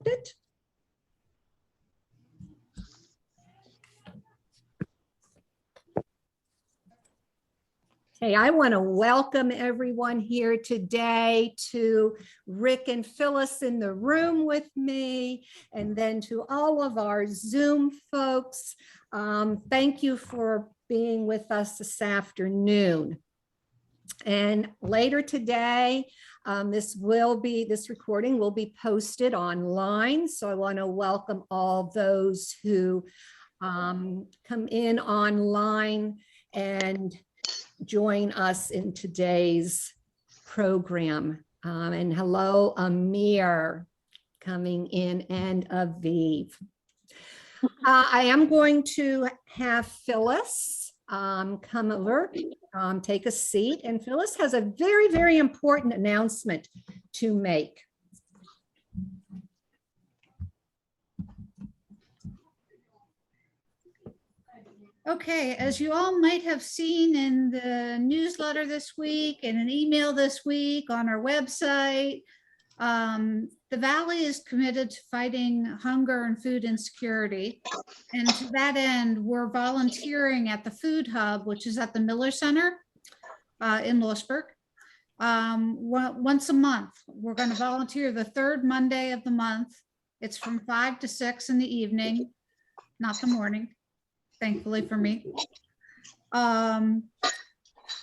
connected. Hey, I want to welcome everyone here today, to Rick and Phyllis in the room with me, and then to all of our Zoom folks. Thank you for being with us this afternoon. And later today, this recording will be posted online. So I want to welcome all those who come in online and join us in today's program. And hello, Amir coming in, and Aviv. I am going to have Phyllis come over, take a seat, and Phyllis has a very, very important announcement to make. Okay, as you all might have seen in the newsletter this week and an email this week on our website, the Valley is committed to fighting hunger and food insecurity. And to that end, we're volunteering at the Food Hub, which is at the Miller Center in Lewisburg. Once a month, we're going to volunteer the third Monday of the month. It's from 5 to 6 in the evening, not the morning, thankfully for me. And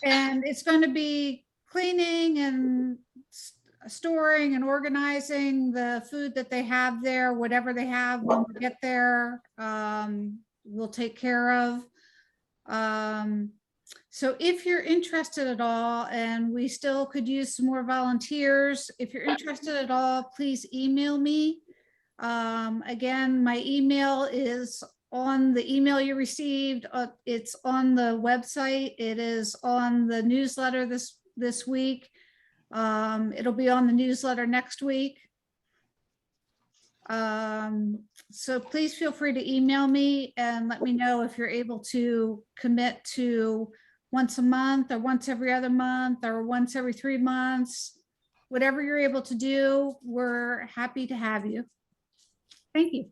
it's going to be cleaning and storing and organizing the food that they have there, whatever they have when we get there, we'll take care of. So if you're interested at all, and we still could use some more volunteers, if you're interested at all, please email me. Again, my email is on the email you received. It's on the website. It is on the newsletter this week. It'll be on the newsletter next week. So please feel free to email me and let me know if you're able to commit to once a month or once every other month or once every 3 months. Whatever you're able to do, we're happy to have you. Thank you.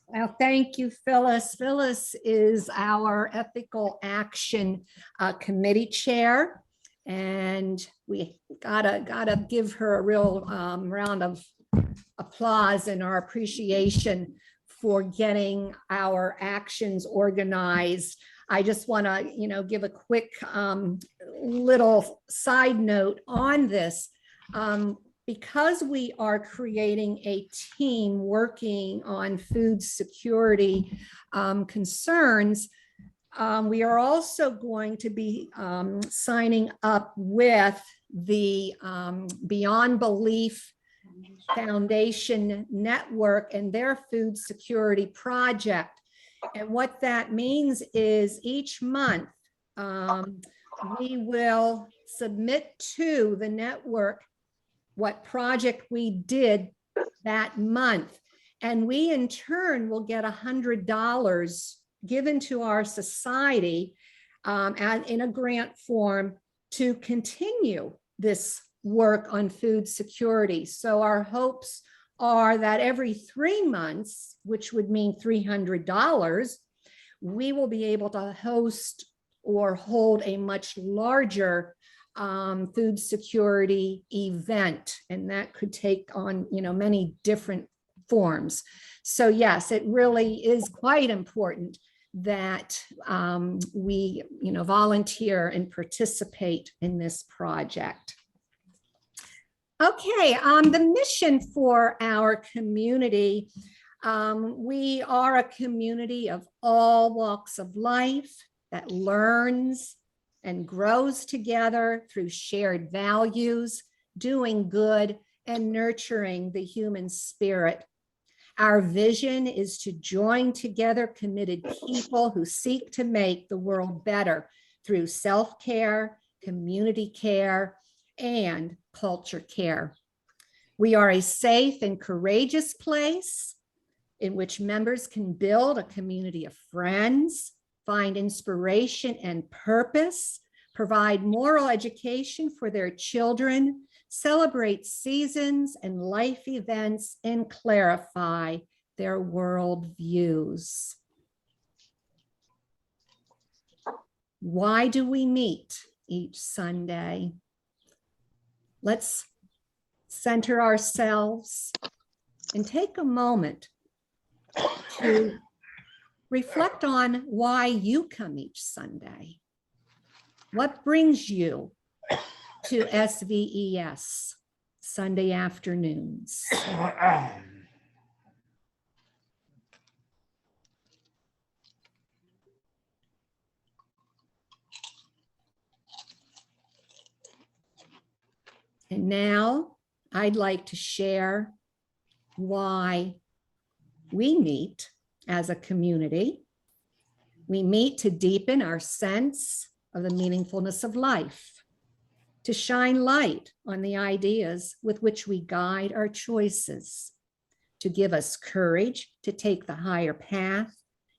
Well, thank you, Phyllis. Phyllis is our Ethical Action Committee Chair, and we gotta give her a real round of applause and our appreciation for getting our actions organized. I just want to, give a quick little side note on this. Because we are creating a team working on food security concerns, we are also going to be signing up with the Beyond Belief Foundation Network and their food security project. And what that means is each month we will submit to the network what project we did that month. And we in turn will get $100 given to our society in a grant form to continue this work on food security. So our hopes are that every 3 months, which would mean $300, we will be able to host or hold a much larger food security event, and that could take on many different forms. So yes, it really is quite important that we volunteer and participate in this project. Okay, the mission for our community. We are a community of all walks of life that learns and grows together through shared values, doing good, and nurturing the human spirit. Our vision is to join together committed people who seek to make the world better through self-care, community care, and culture care. We are a safe and courageous place in which members can build a community of friends, find inspiration and purpose provide moral education for their children, celebrate seasons and life events, and clarify their world views. Why do we meet each Sunday? Let's center ourselves and take a moment to reflect on why you come each Sunday. What brings you to SVES Sunday afternoons? And now I'd like to share why we meet as a community. We meet to deepen our sense of the meaningfulness of life, to shine light on the ideas with which we guide our choices, to give us courage to take the higher path,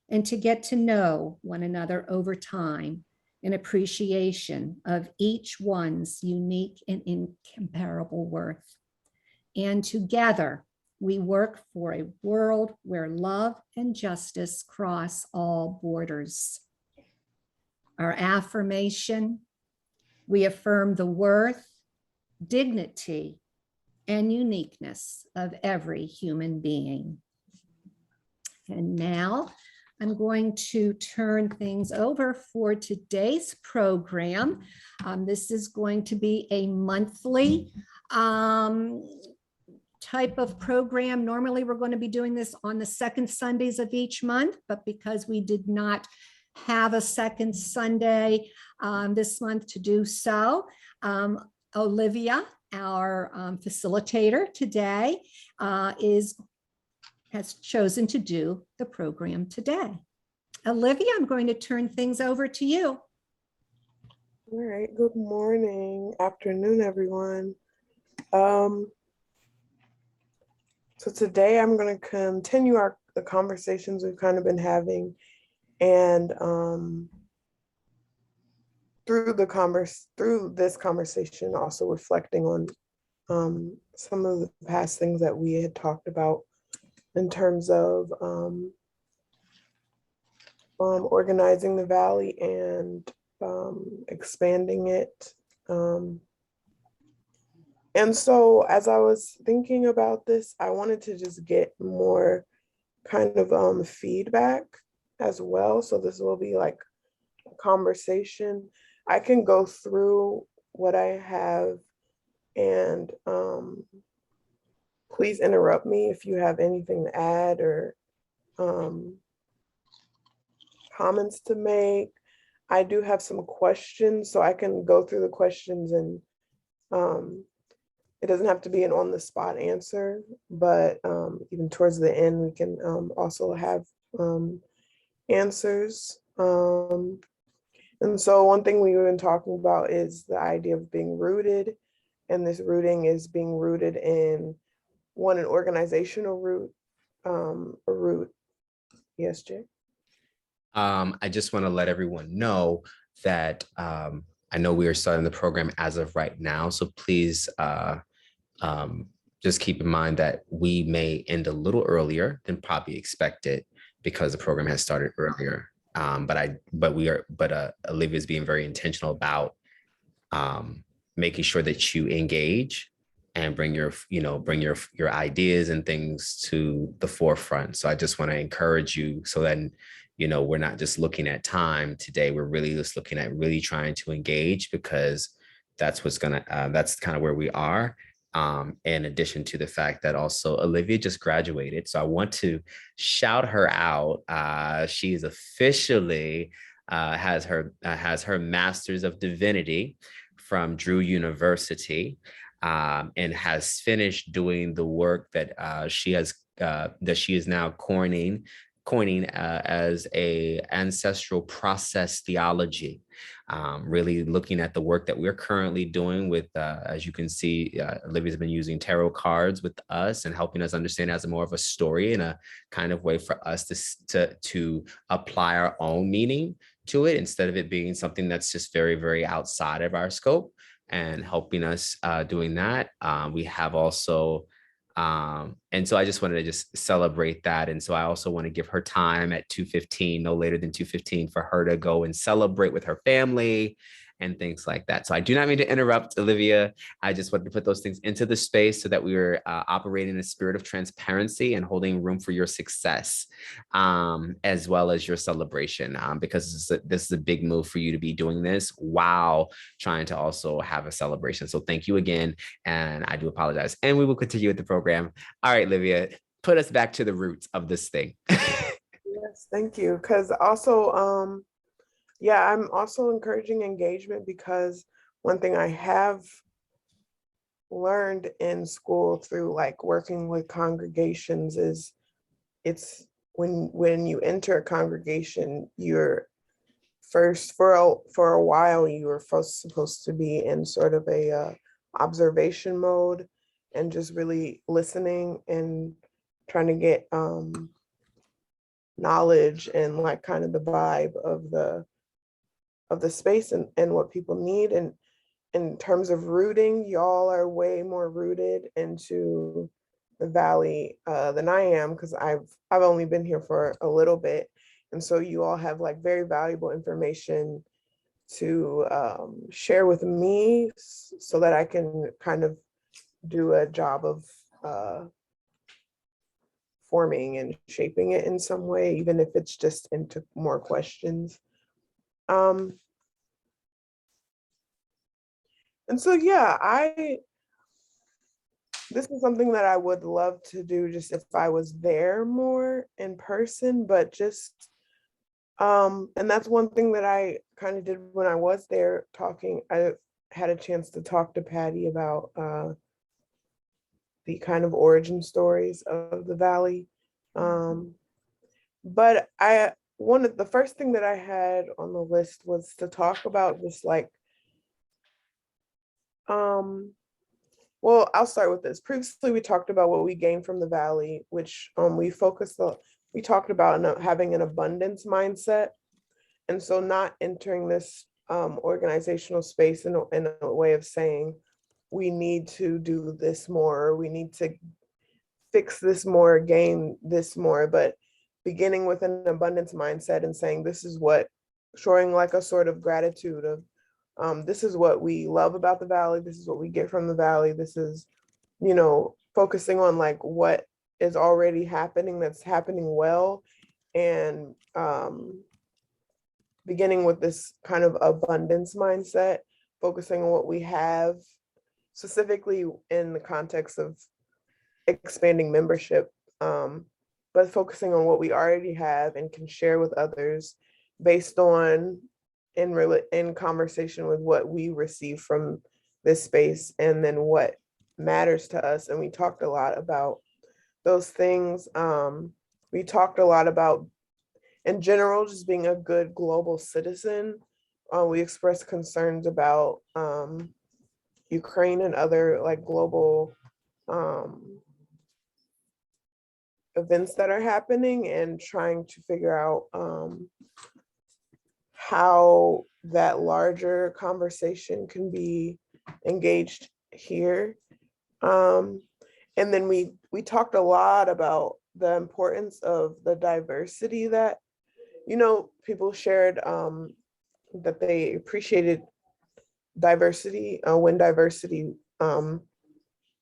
and to get to know one another over time in appreciation of each one's unique and incomparable worth. And together, we work for a world where love and justice cross all borders. Our affirmation: we affirm the worth, dignity, and uniqueness of every human being. And now I'm going to turn things over for today's program. This is going to be a monthly type of program. Normally, we're going to be doing this on the second Sundays of each month, but because we did not have a second Sunday this month to do so, Olivia, our facilitator today, has chosen to do the program today. Olivia, I'm going to turn things over to you. All right, good morning, afternoon, everyone. So today I'm going to continue the conversations we've kind of been having, and through this conversation, also reflecting on some of the past things that we had talked about in terms of organizing the Valley and expanding it. And so as I was thinking about this, I wanted to just get more kind of feedback as well. So this will be like a conversation. I can go through what I have, and please interrupt me if you have anything to add or comments to make. I do have some questions, so I can go through the questions, and it doesn't have to be an on-the-spot answer, but even towards the end, we can also have answers. And so one thing we've been talking about is the idea of being rooted, and this rooting is being rooted in an organizational root, a root. Yes, Jay? I just want to let everyone know that I know we are starting the program as of right now, so please just keep in mind that we may end a little earlier than probably expected because the program has started earlier. But Olivia is being very intentional about making sure that you engage and bring your ideas and things to the forefront. So I just want to encourage you so that, we're not just looking at time today. We're really just looking at really trying to engage, because that's that's kind of where we are. In addition to the fact that also Olivia just graduated. So I want to shout her out. She is officially has her Master's of Divinity from Drew University, and has finished doing the work that she is now coining as a ancestral process theology, really looking at the work that we're currently doing with, as you can see, Olivia's been using tarot cards with us and helping us understand as more of a story and a kind of way for us to apply our own meaning to it instead of it being something that's just very, very outside of our scope, and helping us doing that. We have also, and so I just wanted to just celebrate that. And so I also want to give her time at 2:15, no later than 2:15, for her to go and celebrate with her family and things like that. So I do not mean to interrupt, Olivia. I just wanted to put those things into the space so that we were operating in a spirit of transparency and holding room for your success, as well as your celebration, because this is a big move for you to be doing this while trying to also have a celebration. So thank you again. And I do apologize. And we will continue with the program. All right, Olivia, put us back to the roots of this thing. Yes, thank you. Because also, yeah, I'm also encouraging engagement, because one thing I have learned in school through like working with congregations is it's when you enter a congregation, you're first for a while you were first supposed to be in sort of a observation mode and just really listening and trying to get knowledge and like kind of the vibe of the space and what people need. And in terms of rooting, y'all are way more rooted into the Valley than I am, because I've only been here for a little bit. And so you all have like very valuable information to share with me so that I can kind of do a job of forming and shaping it in some way, even if it's just into more questions. And so, yeah, this is something that I would love to do just if I was there more in person, but just, and that's one thing that I kind of did when I was there talking. I had a chance to talk to Pattie about the kind of origin stories of the Valley. But the first thing that I had on the list was to talk about just like, well, I'll start with this. Previously, we talked about what we gained from the Valley, which we talked about having an abundance mindset. And so not entering this organizational space in a way of saying, we need to do this more, or we need to fix this more, gain this more, but beginning with an abundance mindset and saying, this is what, showing like a sort of gratitude of, this is what we love about the Valley. This is what we get from the Valley. This is, focusing on like what is already happening, that's happening well. And beginning with this kind of abundance mindset, focusing on what we have, specifically in the context of expanding membership, but focusing on what we already have and can share with others based on in conversation with what we receive from this space, and then what matters to us. And we talked a lot about those things. We talked a lot about, in general, just being a good global citizen. We expressed concerns about Ukraine and other like global events that are happening, and trying to figure out how that larger conversation can be engaged here. And then we talked a lot about the importance of the diversity that, people shared that they appreciated diversity, when diversity, the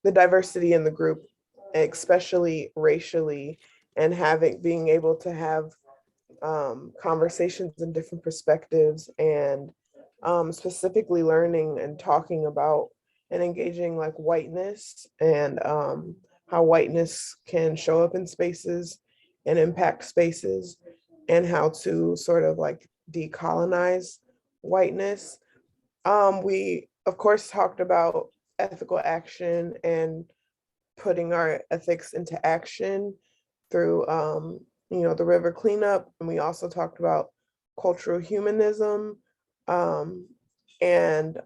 diversity in the group, especially racially, and being able to have conversations and different perspectives, and specifically learning and talking about and engaging like whiteness, and how whiteness can show up in spaces and impact spaces, and how to sort of like decolonize whiteness. We of course talked about ethical action and putting our ethics into action through the river cleanup. And we also talked about cultural humanism, and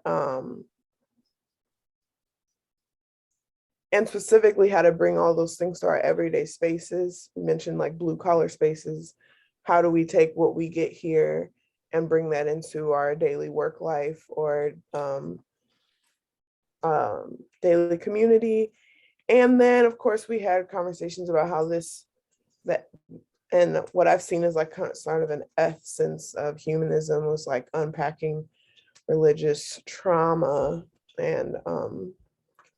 specifically how to bring all those things to our everyday spaces. We mentioned like blue collar spaces. How do we take what we get here and bring that into our daily work life or daily community. And then, of course, we had conversations about how and what I've seen is like sort of an essence of humanism was like unpacking religious trauma and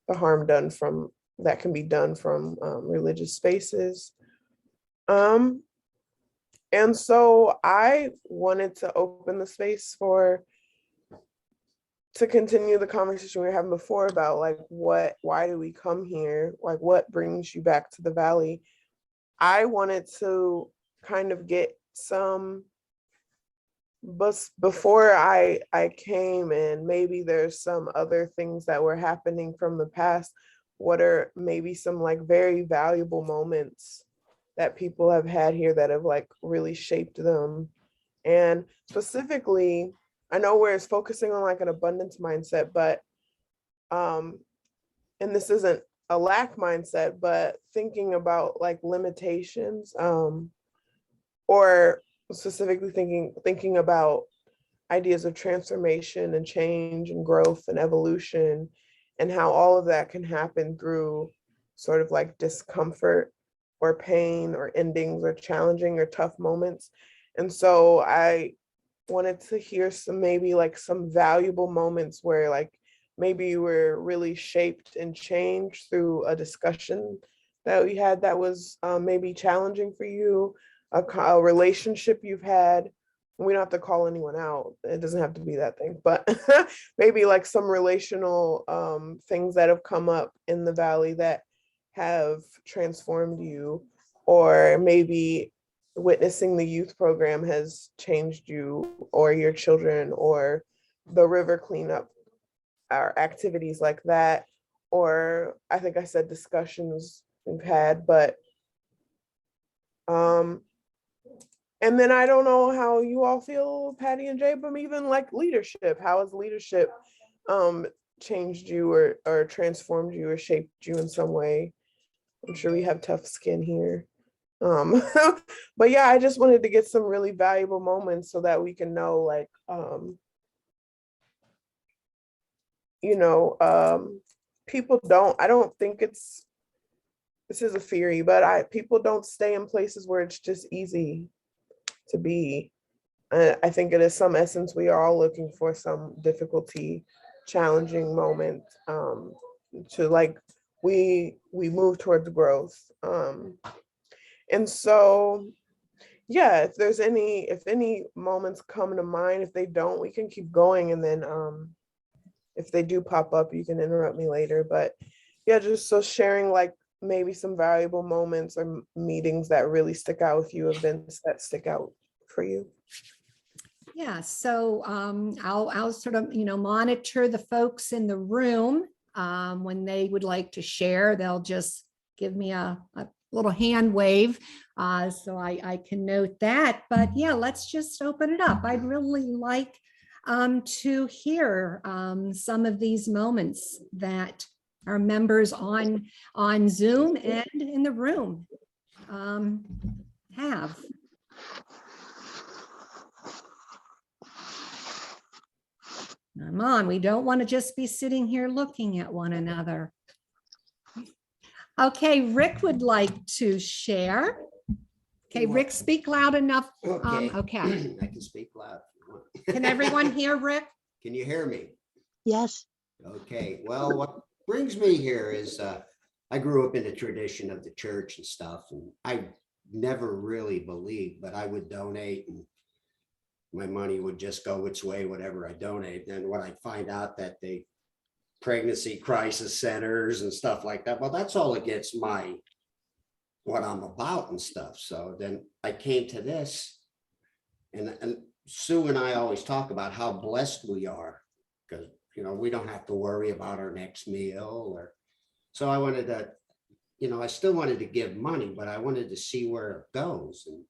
the harm done from that can be done from religious spaces. And so I wanted to open the space to continue the conversation we were having before about like why do we come here? Like what brings you back to the Valley? I wanted to kind of get some, but before I came, and maybe there's some other things that were happening from the past. What are maybe some like very valuable moments that people have had here that have like really shaped them? And specifically, I know where it's focusing on like an abundance mindset, but and this isn't a lack mindset, but thinking about like limitations, or specifically thinking about ideas of transformation and change and growth and evolution, and how all of that can happen through sort of like discomfort or pain or endings or challenging or tough moments. And so I wanted to hear maybe like some valuable moments where like maybe you were really shaped and changed through a discussion that we had that was maybe challenging for you, a relationship you've had. We don't have to call anyone out. It doesn't have to be that thing, but maybe like some relational things that have come up in the Valley that have transformed you, or maybe witnessing the youth program has changed you or your children, or the river cleanup or activities like that, or I think I said discussions we've had, but and then I don't know how you all feel, Pattie and Jay, but even like leadership, how has leadership changed you or transformed you or shaped you in some way? I'm sure we have tough skin here. But yeah, I just wanted to get some really valuable moments so that we can know like, people I don't think this is a theory, but people don't stay in places where it's just easy to be. I think it is some essence we are all looking for some difficulty, challenging moment, to like we move towards growth. And so yeah, if any moments come to mind, if they don't, we can keep going, and then if they do pop up, you can interrupt me later. But yeah, just so sharing like maybe some valuable moments or meetings that really stick out with you, events that stick out for you. Yeah, so I'll sort of, monitor the folks in the room. When they would like to share, they'll just give me a little hand wave, so I can note that. But yeah, let's just open it up. I'd really like to hear some of these moments that our members on Zoom and in the room have. Come on, we don't want to just be sitting here looking at one another. Okay, Rick would like to share. Okay, Rick, speak loud enough. Okay. Okay. I can speak loud. Can everyone hear Rick? Can you hear me? Yes. Okay, well, what brings me here is I grew up in the tradition of the church and stuff, and I never really believed, but I would donate and my money would just go its way, whatever I donate. Then when I find out that they pregnancy crisis centers and stuff like that, well, that's all against what I'm about and stuff. So then I came to this, and Sue and I always talk about how blessed we are, because we don't have to worry about our next meal. Or so I wanted to, I still wanted to give money, but I wanted to see where it goes. And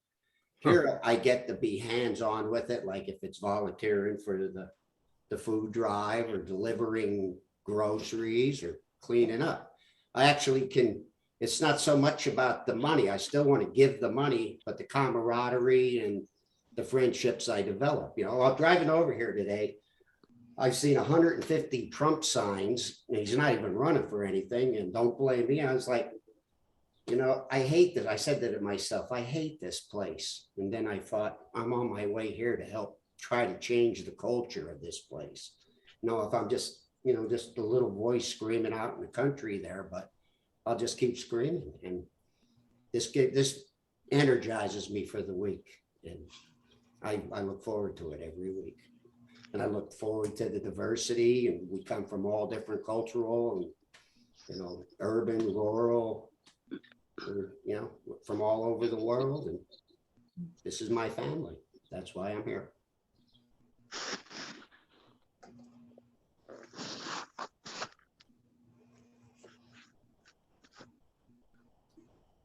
here I get to be hands-on with it, like if it's volunteering for the food drive or delivering groceries or cleaning up. I actually can, it's not so much about the money. I still want to give the money, but the camaraderie and the friendships I develop. You know, while driving over here today, I've seen 150 Trump signs, and he's not even running for anything, and don't blame me. I was like, you know, I hate this. I said that to myself, I hate this place. And then I thought, I'm on my way here to help try to change the culture of this place. You know, if I'm just, you know, just a little voice screaming out in the country there, but I'll just keep screaming. And this energizes me for the week. And I look forward to it every week. And I look forward to the diversity, and we come from all different cultural and, you know, urban, rural, you know, from all over the world. And this is my family. That's why I'm here.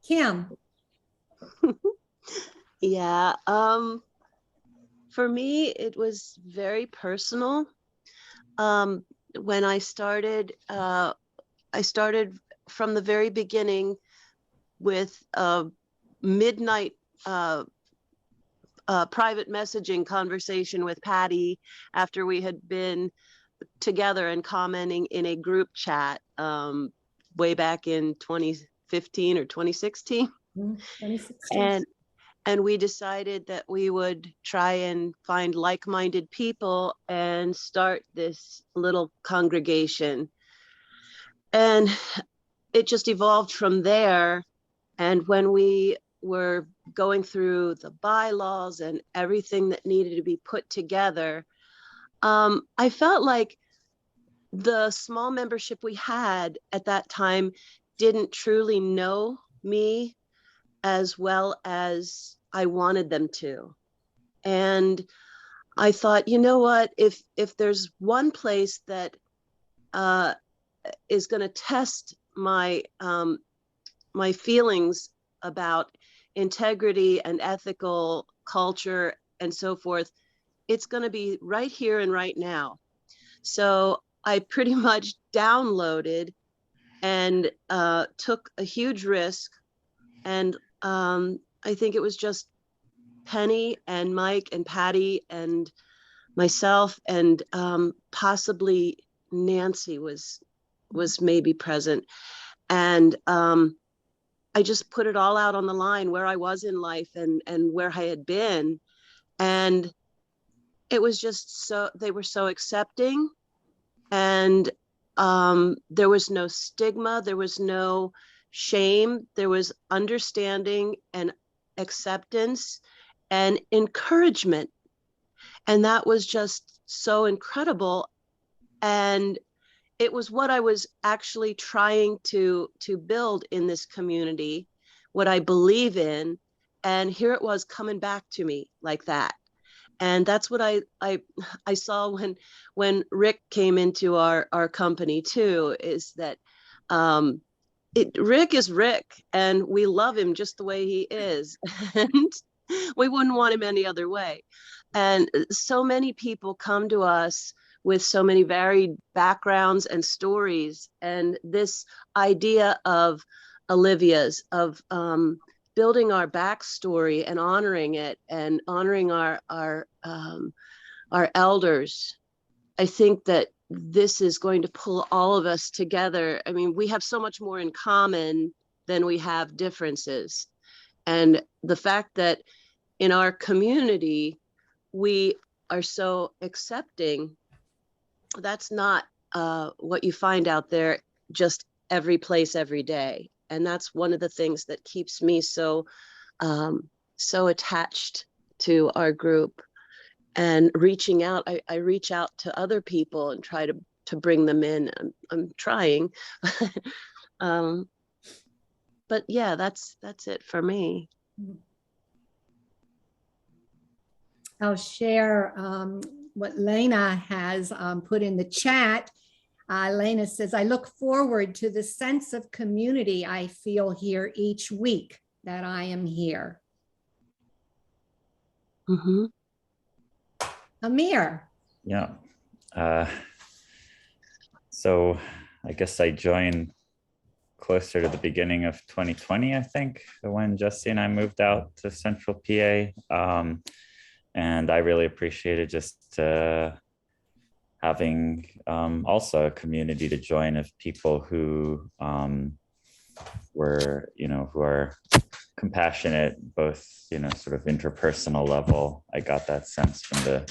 Kim. Yeah, for me, it was very personal. When I started from the very beginning with a midnight private messaging conversation with Pattie after we had been together and commenting in a group chat way back in 2015 or 2016. 2016. And we decided that we would try and find like-minded people and start this little congregation. And it just evolved from there. And when we were going through the bylaws and everything that needed to be put together, I felt like the small membership we had at that time didn't truly know me as well as I wanted them to. And I thought, you know what, if there's one place that is going to test my my feelings about integrity and ethical culture and so forth, it's going to be right here and right now. So I pretty much downloaded and took a huge risk. And I think it was just Penny and Mike and Pattie and myself, and possibly Nancy was maybe present. And I just put it all out on the line, where I was in life and where I had been. And it was just so, they were so accepting, and there was no stigma, there was no shame, there was understanding and acceptance and encouragement. And that was just so incredible. And it was what I was actually trying to build in this community, what I believe in. And here it was coming back to me like that. And that's what I saw when Rick came into our company too, is that Rick is Rick, and we love him just the way he is. And we wouldn't want him any other way. And so many people come to us with so many varied backgrounds and stories. And this idea of Olivia's, of building our backstory and honoring it, and honoring our elders, I think that this is going to pull all of us together. I mean, we have so much more in common than we have differences. And the fact that in our community, we are so accepting, that's not what you find out there just every place, every day. And that's one of the things that keeps me so attached to our group. And reaching out, I reach out to other people and try to bring them in. I'm trying. But yeah, that's it for me. I'll share what Lena has put in the chat. Lena says, I look forward to the sense of community I feel here each week that I am here. Mm-hmm. Amir. Yeah. So I guess I joined closer to the beginning of 2020, I think, when Jesse and I moved out to Central PA. And I really appreciated just having also a community to join of people who were, who are compassionate, both, sort of interpersonal level. I got that sense from the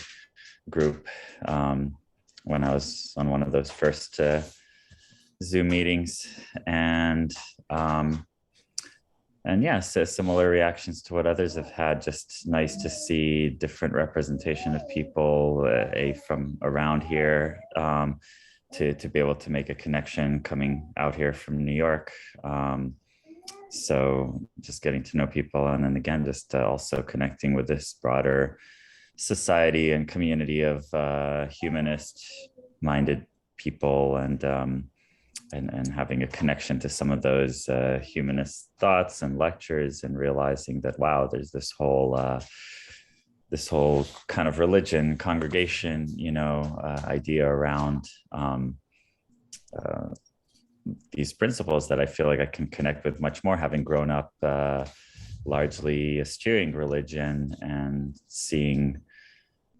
group when I was on one of those first Zoom meetings, and yeah, so similar reactions to what others have had. Just nice to see different representation of people from around here, to be able to make a connection coming out here from New York. So just getting to know people, and then again, just also connecting with this broader society and community of humanist-minded people, and having a connection to some of those humanist thoughts and lectures, and realizing that, wow, there's this whole kind of religion, congregation, idea around these principles that I feel like I can connect with much more, having grown up largely eschewing religion and seeing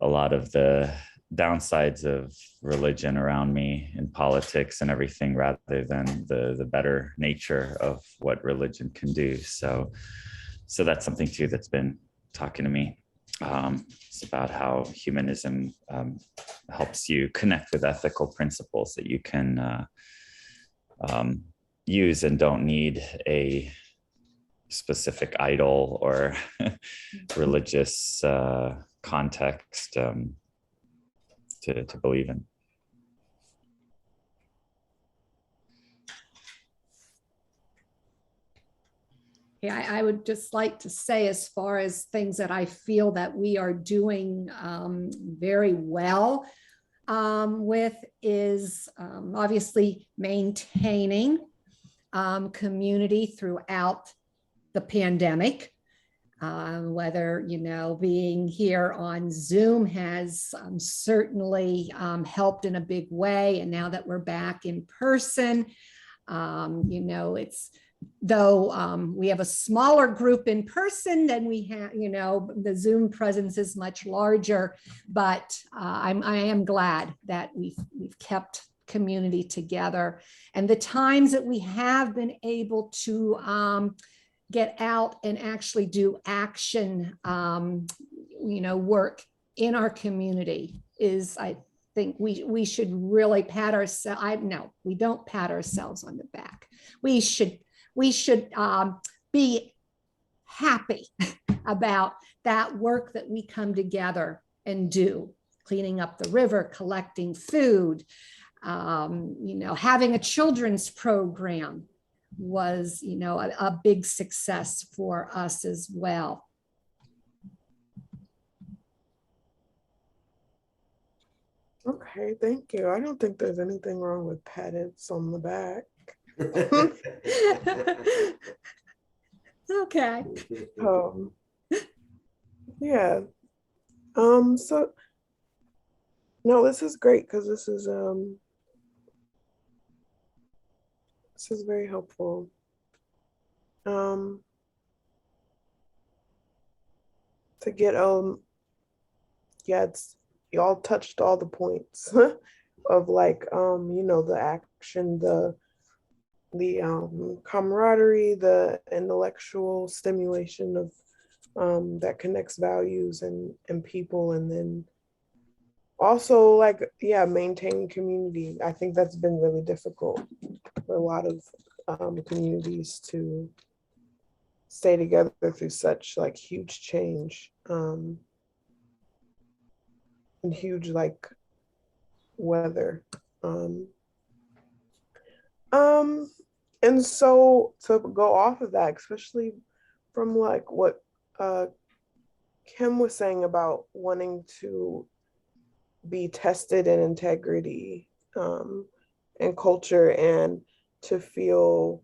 a lot of the downsides of religion around me in politics and everything, rather than the better nature of what religion can do. So that's something too that's been talking to me. It's about how humanism helps you connect with ethical principles that you can use, and don't need a specific idol or religious context to believe in. Yeah, I would just like to say, as far as things that I feel that we are doing very well with, is obviously maintaining community throughout the pandemic. Whether, being here on Zoom has certainly helped in a big way. And now that we're back in person, it's, though we have a smaller group in person than we have, the Zoom presence is much larger, but I am glad that we've kept community together. And the times that we have been able to get out and actually do action, work in our community, is, I think we should really pat ourselves. No, we don't pat ourselves on the back. We should be happy about that work that we come together and do, cleaning up the river, collecting food, having a children's program was, a big success for us as well. Okay, thank you. I don't think there's anything wrong with patents on the back. Okay. Yeah. So no, this is great, because this is very helpful. To get yeah, y'all touched all the points of, like, the action, the camaraderie, the intellectual stimulation of that connects values and people, and then also, like, yeah, maintaining community. I think that's been really difficult for a lot of communities to stay together through such, like, huge change and huge, like, weather. And so, to go off of that, especially from, like, what Kim was saying about wanting to be tested in integrity and culture, and to feel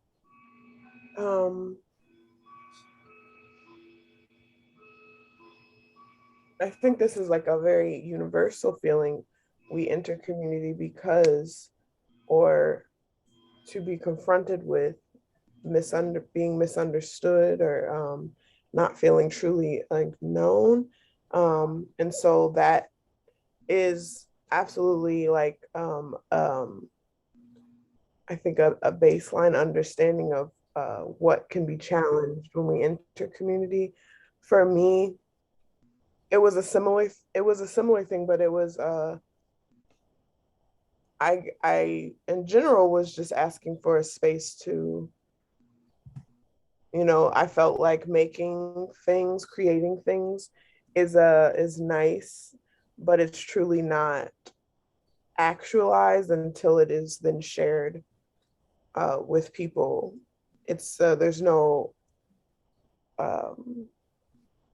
I think this is, like, a very universal feeling. We enter community because, or to be confronted with being misunderstood, or not feeling truly, like, known. And so that is absolutely like, I think a baseline understanding of what can be challenged when we enter community. For me, it was a similar thing, but it was I in general was just asking for a space to, I felt like making things, creating things is nice, but it's truly not actualized until it is then shared with people. It's there's no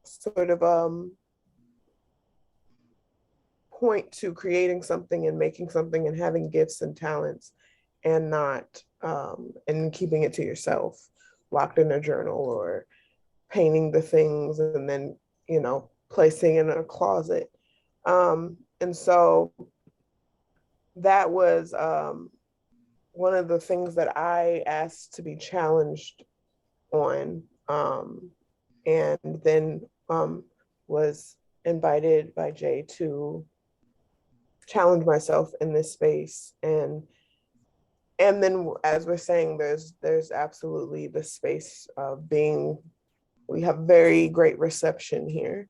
sort of point to creating something and making something and having gifts and talents and not and keeping it to yourself, locked in a journal, or painting the things and then placing in a closet. And so that was one of the things that I asked to be challenged on, and then was invited by Jay to challenge myself in this space. And then, as we're saying, there's absolutely the space of being, we have very great reception here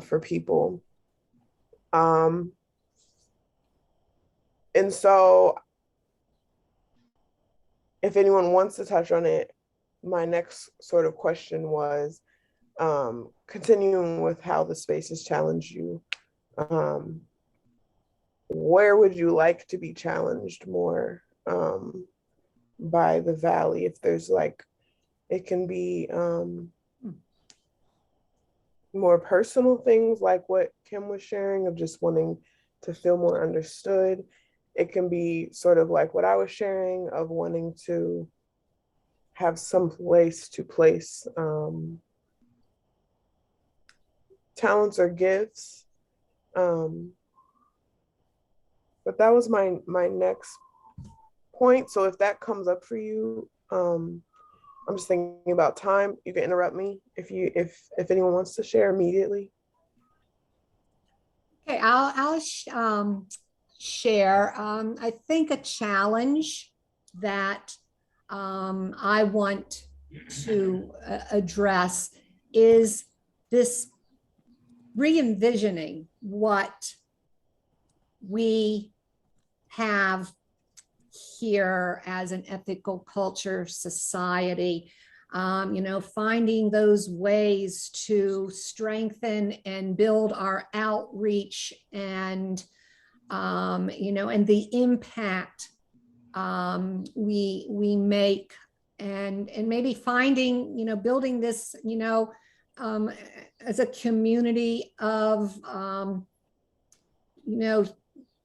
for people. And so if anyone wants to touch on it, my next sort of question was, continuing with how the space has challenged you, where would you like to be challenged more by the Valley? If there's like, it can be more personal things like what Kim was sharing of just wanting to feel more understood. It can be sort of like what I was sharing of wanting to have some place to place talents or gifts. But that was my next point. So if that comes up for you, I'm just thinking about time. You can interrupt me if anyone wants to share immediately. Okay, I'll share. I think a challenge that I want to address is this re-envisioning what we have here as an ethical culture society. Finding those ways to strengthen and build our outreach and, and the impact we make, and maybe finding, building this, as a community of,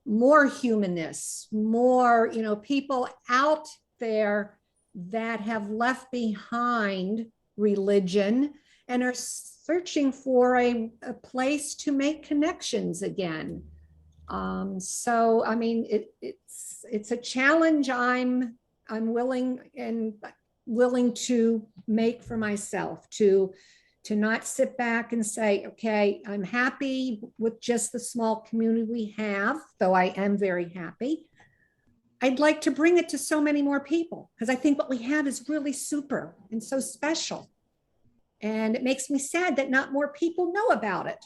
more humanness, more, people out there that have left behind religion and are searching for a place to make connections again. So, I mean, it's a challenge I'm willing to make for myself, to not sit back and say, okay, I'm happy with just the small community we have, though I am very happy. I'd like to bring it to so many more people because I think what we have is really super and so special. And it makes me sad that not more people know about it.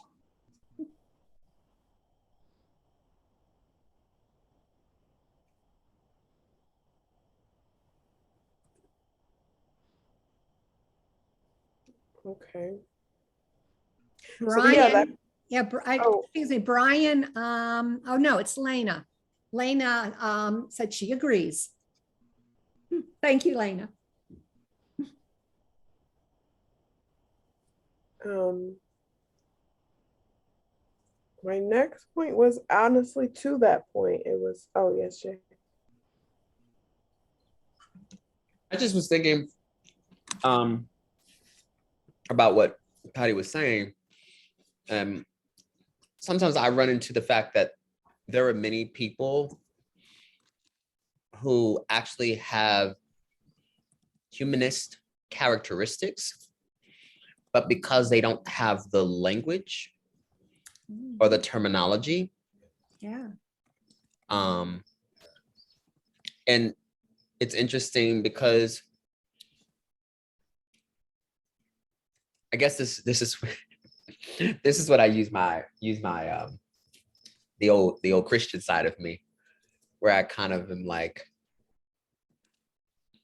Okay. Brian, so excuse me, Brian, oh no, it's Lena. Lena said she agrees. Thank you, Lena. My next point was honestly to that point. It was, oh yes, Jay. I just was thinking about what Pattie was saying. Sometimes I run into the fact that there are many people who actually have humanist characteristics, but because they don't have the language or the terminology. Yeah. And it's interesting because I guess this is this is what I use my the old Christian side of me, where I kind of am like,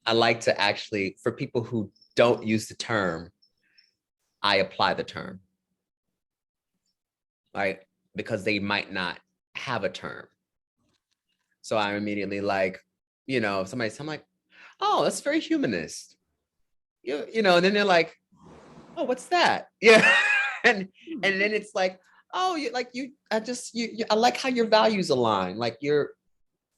I like to actually, for people who don't use the term, I apply the term, right? Because they might not have a term. So I'm immediately like, you know, I'm like, oh, that's very humanist. You know, and then they're like, oh, what's that? Yeah. and then it's like, oh, I like how your values align. Like you're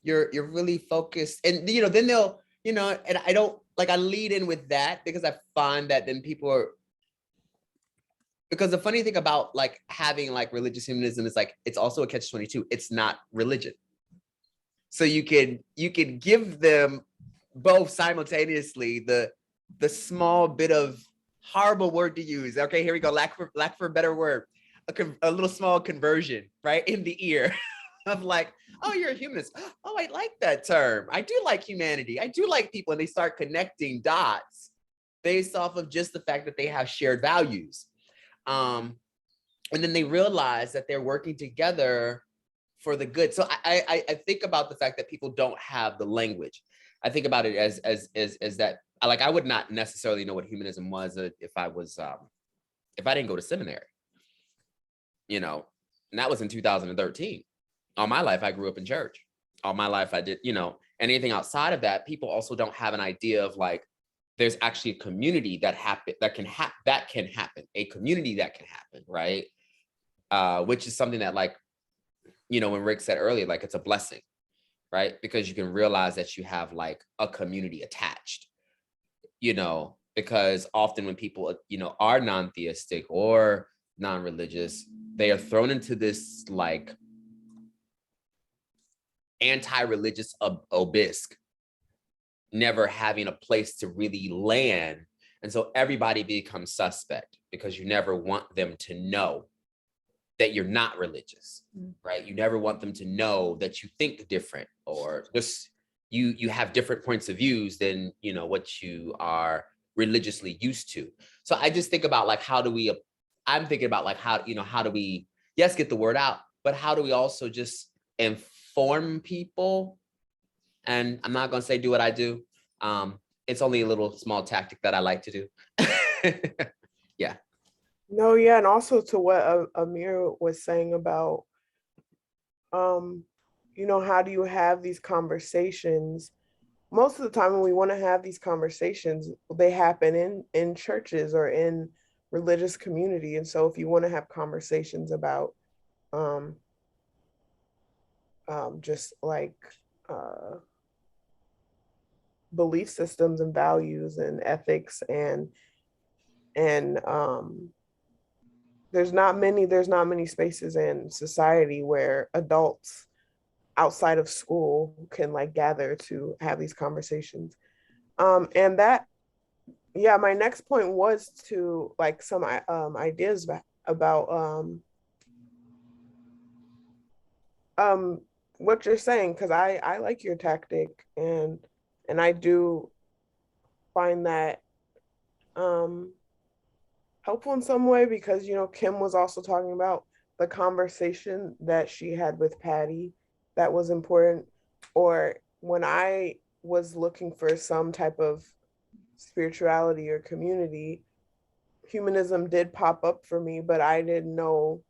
really focused. And you know, then they'll, you know, and I don't like, I lead in with that because I find that then people are, because the funny thing about like having like religious humanism is like, it's also a catch-22. It's not religion. So you could give them both simultaneously the small bit of horrible word to use. Okay, here we go. Lack for a better word. A little small conversion, right, in the ear of like, oh, you're a humanist. Oh, I like that term. I do like humanity. I do like people. And they start connecting dots based off of just the fact that they have shared values. And then they realize that they're working together for the good. So I think about the fact that people don't have the language. I think about it as that, like, I would not necessarily know what humanism was if I didn't go to seminary, you know, and that was in 2013. All my life, I grew up in church. All my life, I did, you know, anything outside of that, people also don't have an idea of like, there's actually a community that can happen, a community that can happen, right? Which is something that, like, you know, when Rick said earlier, like, it's a blessing, right? Because you can realize that you have like a community attached, you know, because often when people, you know, are non-theistic or non-religious, they are thrown into this like anti-religious obisque, never having a place to really land. And so everybody becomes suspect because you never want them to know that you're not religious, right? You never want them to know that you think different, or just you have different points of views than, you know, what you are religiously used to. So I just think about like, I'm thinking about like, how do we, yes, get the word out, but how do we also just inform people? And I'm not going to say do what I do. It's only a little small tactic that I like to do. Yeah. No, yeah, and also to what Amir was saying about, you know, how do you have these conversations? Most of the time when we want to have these conversations, they happen in churches or in religious community. And so if you want to have conversations about just like belief systems and values and ethics and there's not many spaces in society where adults outside of school can like gather to have these conversations. And that, yeah, my next point was to like some ideas about what you're saying, because I like your tactic, and I do find that helpful in some way, because, you know, Kim was also talking about the conversation that she had with Pattie that was important, or when I was looking for some type of spirituality or community, humanism did pop up for me, but I didn't know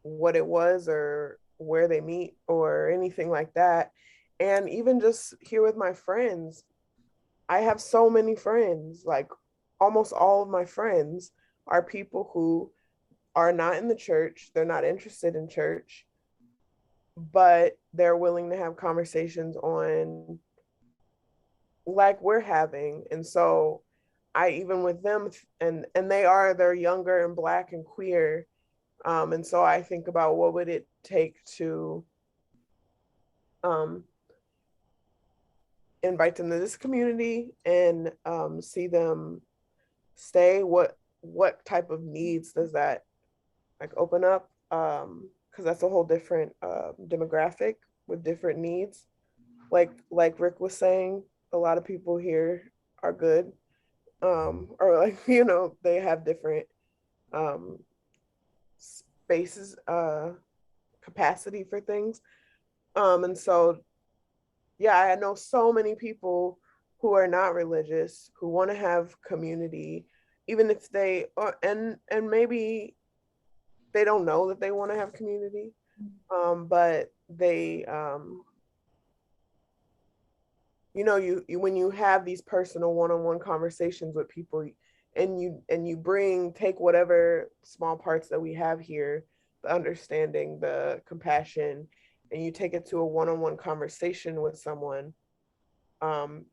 what it was or where they meet or anything like that. And even just here with my friends, I have so many friends, like almost all of my friends are people who are not in the church, they're not interested in church, but they're willing to have conversations on like we're having. And so I, even with them, and they're younger and Black and queer, and so I think about what would it take to invite them to this community and see them stay. What type of needs does that like open up? because that's a whole different demographic with different needs. Like Rick was saying, a lot of people here are good, or like, you know, they have different spaces, capacity for things. And so, yeah, I know so many people who are not religious, who want to have community, even if they are, and maybe they don't know that they want to have community, but they, you know, you when you have these personal one-on-one conversations with people, and you take whatever small parts that we have here, the understanding, the compassion, and you take it to a one-on-one conversation with someone,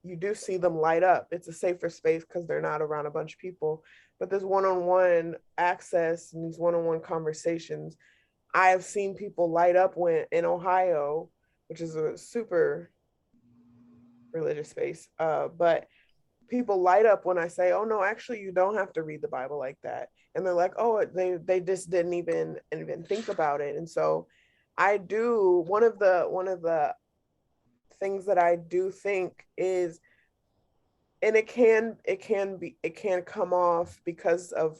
you do see them light up. It's a safer space because they're not around a bunch of people. But this one-on-one access and these one-on-one conversations, I have seen people light up when in Ohio, which is a super religious space, but people light up when I say, "Oh no, actually, you don't have to read the Bible like that," and they're like, "Oh, they just didn't even think about it." And so, I do one of the things that I do think is, and it can come off because of,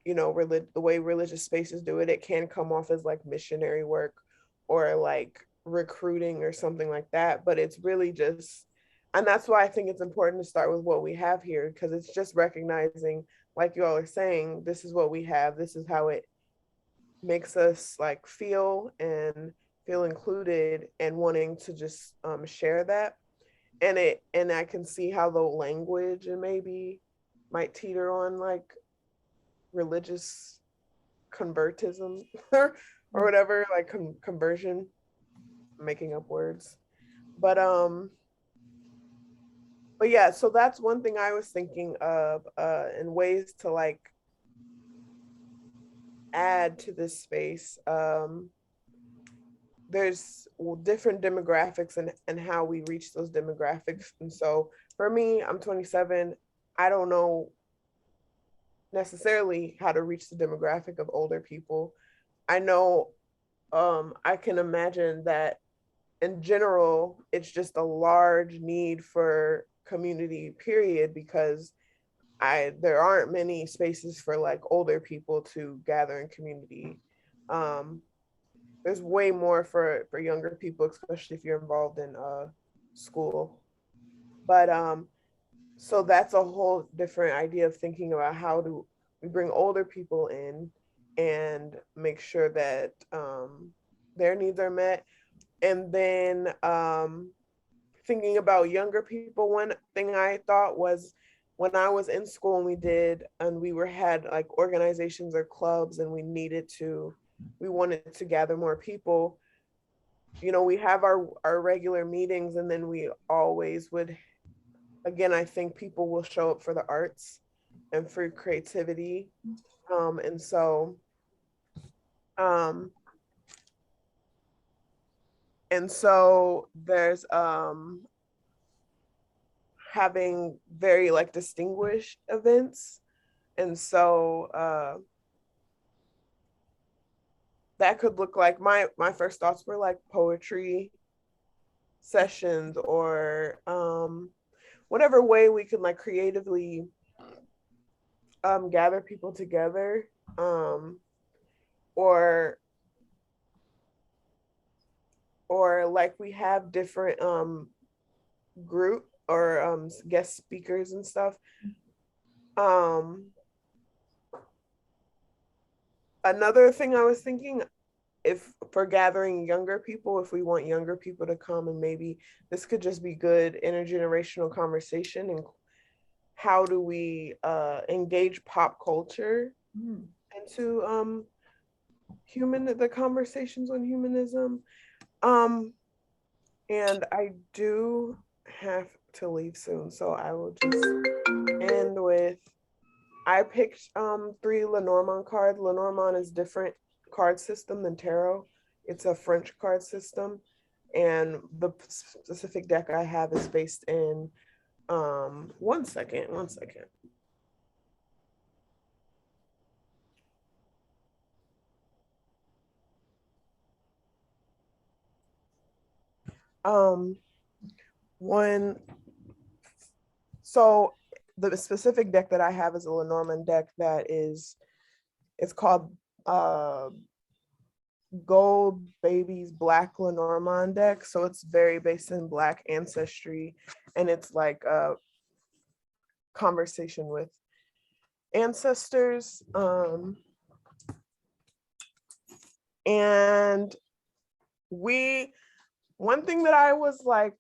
you know, the way religious spaces do it. It can come off as like missionary work or like recruiting or something like that, but it's really just, and that's why I think it's important to start with what we have here, because it's just recognizing, like you all are saying, this is what we have, this is how it makes us like feel included and wanting to just share that. And I can see how the language and maybe might teeter on like religious convertism or whatever, like conversion, making up words. But yeah, so that's one thing I was thinking of, in ways to like add to this space. There's different demographics and how we reach those demographics. And so for me, I'm 27. I don't know necessarily how to reach the demographic of older people. I know, I can imagine that in general, it's just a large need for community, period, because there aren't many spaces for like older people to gather in community. There's way more for younger people, especially if you're involved in school. But so that's a whole different idea of thinking about how do we bring older people in and make sure that their needs are met. And then thinking about younger people, one thing I thought was, when I was in school and we had like organizations or clubs, and we wanted to gather more people, you know, we have our regular meetings, and then we always would, again, I think people will show up for the arts and for creativity. And so there's having very like distinguished events. And so that could look like, my first thoughts were like poetry sessions, or whatever way we can like creatively gather people together, or like we have different group or guest speakers and stuff. Another thing I was thinking, if for gathering younger people, if we want younger people to come, and maybe this could just be good intergenerational conversation, and how do we engage pop culture into the conversations on humanism. And I do have to leave soon, so I will just end with, I picked 3 Lenormand cards. Lenormand is different card system than tarot. It's a French card system, and the specific deck I have is based in one second. One, so the specific deck that I have is a Lenormand deck it's called Gold Baby's Black Lenormand deck. So it's very based in Black ancestry, and it's like a conversation with ancestors. And one thing that I was like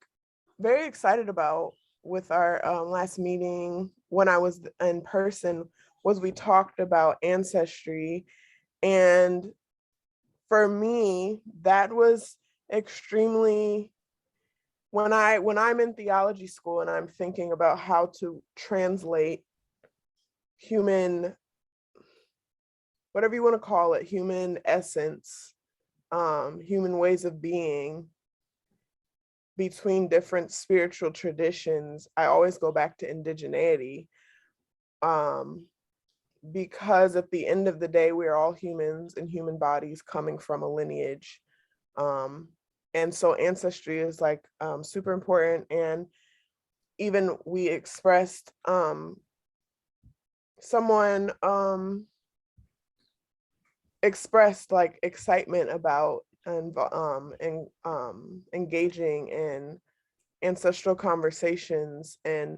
very excited about with our last meeting when I was in person was we talked about ancestry. And for me, that was extremely, when I'm in theology school and I'm thinking about how to translate human, whatever you want to call it, human essence, human ways of being between different spiritual traditions, I always go back to indigeneity, because at the end of the day, we're all humans and human bodies coming from a lineage. And so ancestry is like super important. And even we expressed, someone expressed like excitement about engaging in ancestral conversations, and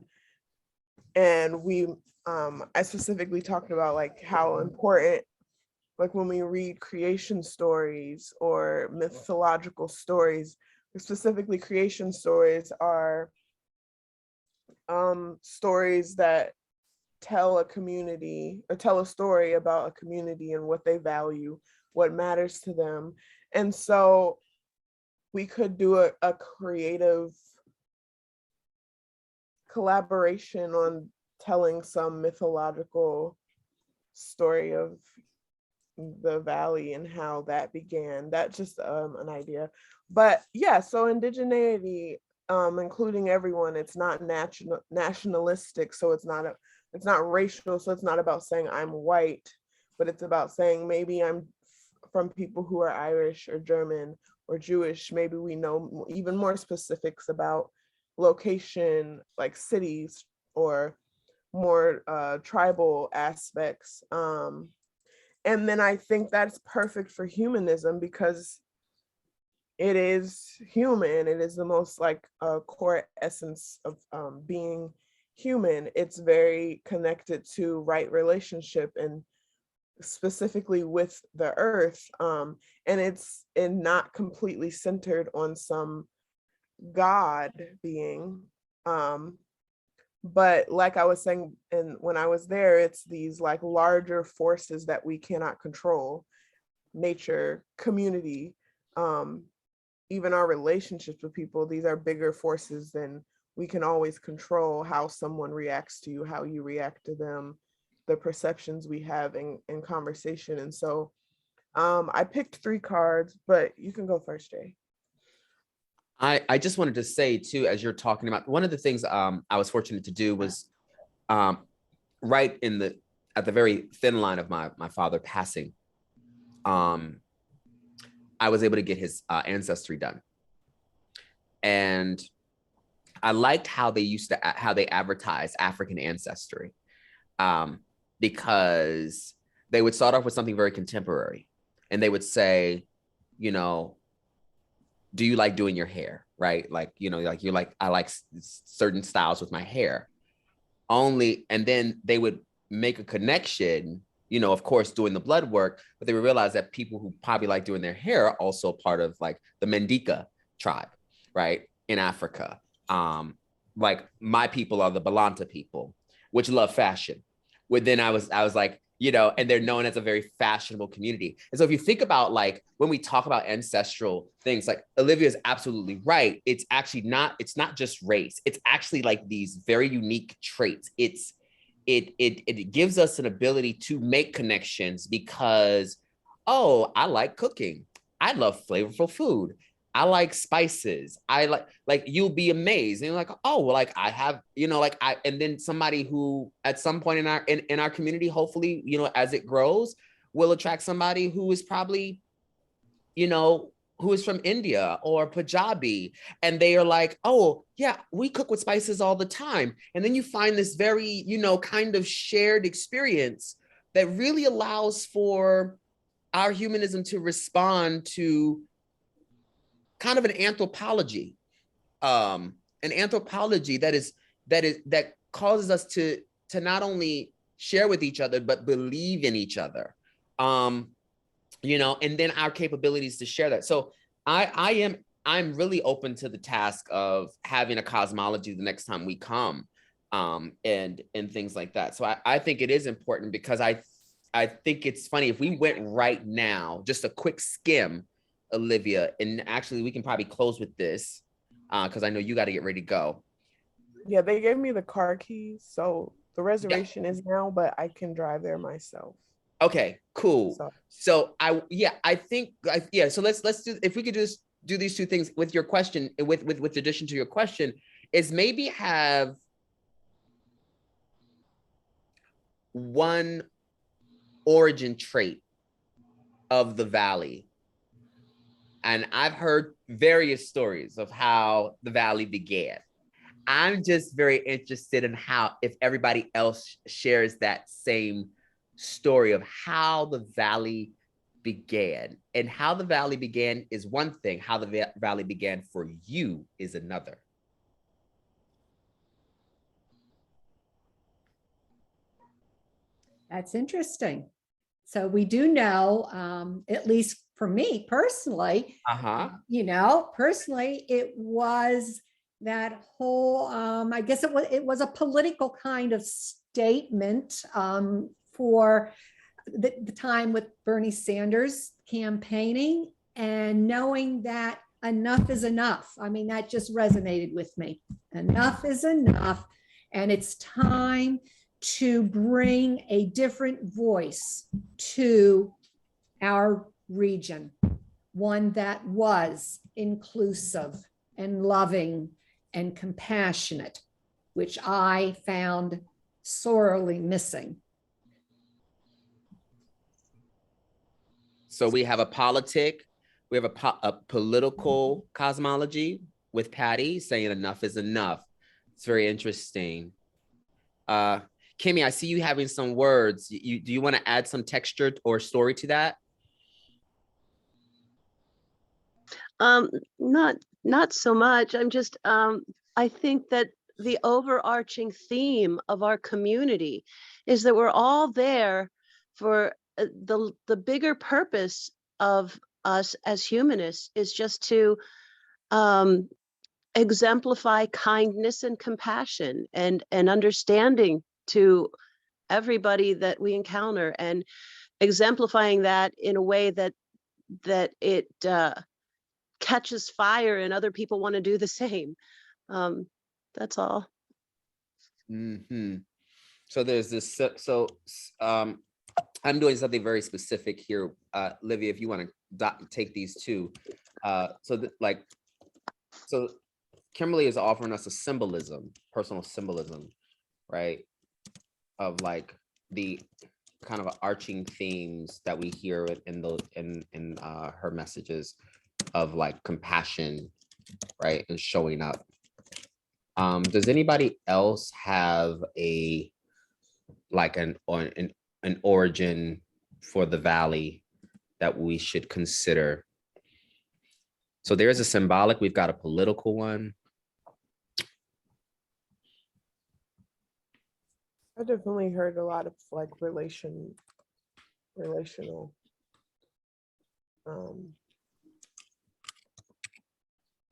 we I specifically talked about like how important, like when we read creation stories or mythological stories, specifically creation stories are stories that tell a community or tell a story about a community and what they value, what matters to them. And so we could do a creative collaboration on telling some mythological story of the valley and how that began. That's just an idea. But yeah, so indigeneity, including everyone, it's not nationalistic, so it's not racial, so it's not about saying I'm white, but it's about saying maybe I'm from people who are Irish or German or Jewish. Maybe we know even more specifics about location, like cities, or more tribal aspects. And then I think that's perfect for humanism because it is human. It is the most like core essence of being human. It's very connected to right relationship and specifically with the earth. And it's not completely centered on some God being. But like I was saying, and when I was there, it's these like larger forces that we cannot control: nature, community, even our relationships with people. These are bigger forces than we can always control. How someone reacts to you, how you react to them, the perceptions we have in conversation. And so I picked 3 cards, but you can go first, Jay. I just wanted to say too, as you're talking about, one of the things I was fortunate to do was right at the very thin line of my father passing, I was able to get his ancestry done. And I liked how they advertised African ancestry, because they would start off with something very contemporary, and they would say, you know, do you like doing your hair? Right? Like, you know, like you're like, I like certain styles with my hair only. And then they would make a connection, you know, of course, doing the blood work, but they would realize that people who probably like doing their hair are also part of like the Mendika tribe, right? In Africa. Like my people are the Balanta people, which love fashion. Well, then I was like, you know, and they're known as a very fashionable community. And so if you think about like, when we talk about ancestral things, like Olivia is absolutely right. It's not just race. It's actually like these very unique traits. It gives us an ability to make connections because, oh, I like cooking. I love flavorful food. I like spices. I like you'll be amazed. And you're like, oh, well, like I have, you know, like and then somebody who at some point in our community, hopefully, you know, as it grows, will attract somebody who is probably, you know, who is from India or Punjabi, and they are like, oh yeah, we cook with spices all the time. And then you find this very, you know, kind of shared experience that really allows for our humanism to respond to kind of an anthropology that causes us to not only share with each other, but believe in each other. You know, and then our capabilities to share that. So I'm really open to the task of having a cosmology the next time we come, and things like that. So I think it is important, because I think it's funny if we went right now, just a quick skim, Olivia, and actually we can probably close with this, because I know you got to get ready to go. Yeah, they gave me the car keys, so the reservation is now, but I can drive there myself. Okay, cool. So So I think so let's do, if we could just do these two things with your question, with addition to your question, is maybe have one origin trait of the Valley. And I've heard various stories of how the Valley began. I'm just very interested in how, if everybody else shares that same story of how the Valley began. And how the Valley began is one thing, how the Valley began for you is another. That's interesting. So we do know, at least for me personally, you know, personally, it was that whole, I guess it was a political kind of statement for the time with Bernie Sanders campaigning, and knowing that enough is enough. I mean, that just resonated with me. Enough is enough, and it's time to bring a different voice to our region, one that was inclusive and loving and compassionate, which I found sorely missing. So we have a we have a political cosmology with Pattie saying enough is enough. It's very interesting. Kimmy, I see you having some words. Do you want to add some texture or story to that? Not so much. I'm just, I think that the overarching theme of our community is that we're all there for the bigger purpose of us as humanists is just to exemplify kindness and compassion and understanding to everybody that we encounter, and exemplifying that in a way that it catches fire and other people want to do the same. That's all. Mm-hmm. So there's this, I'm doing something very specific here. Olivia, if you want to take these two. So Kimberly is offering us a symbolism, personal symbolism, right? Of like the kind of arching themes that we hear in her messages of like compassion, right? And showing up. Does anybody else have an origin for the Valley that we should consider? So there is a symbolic, we've got a political one. I definitely heard a lot of like relational,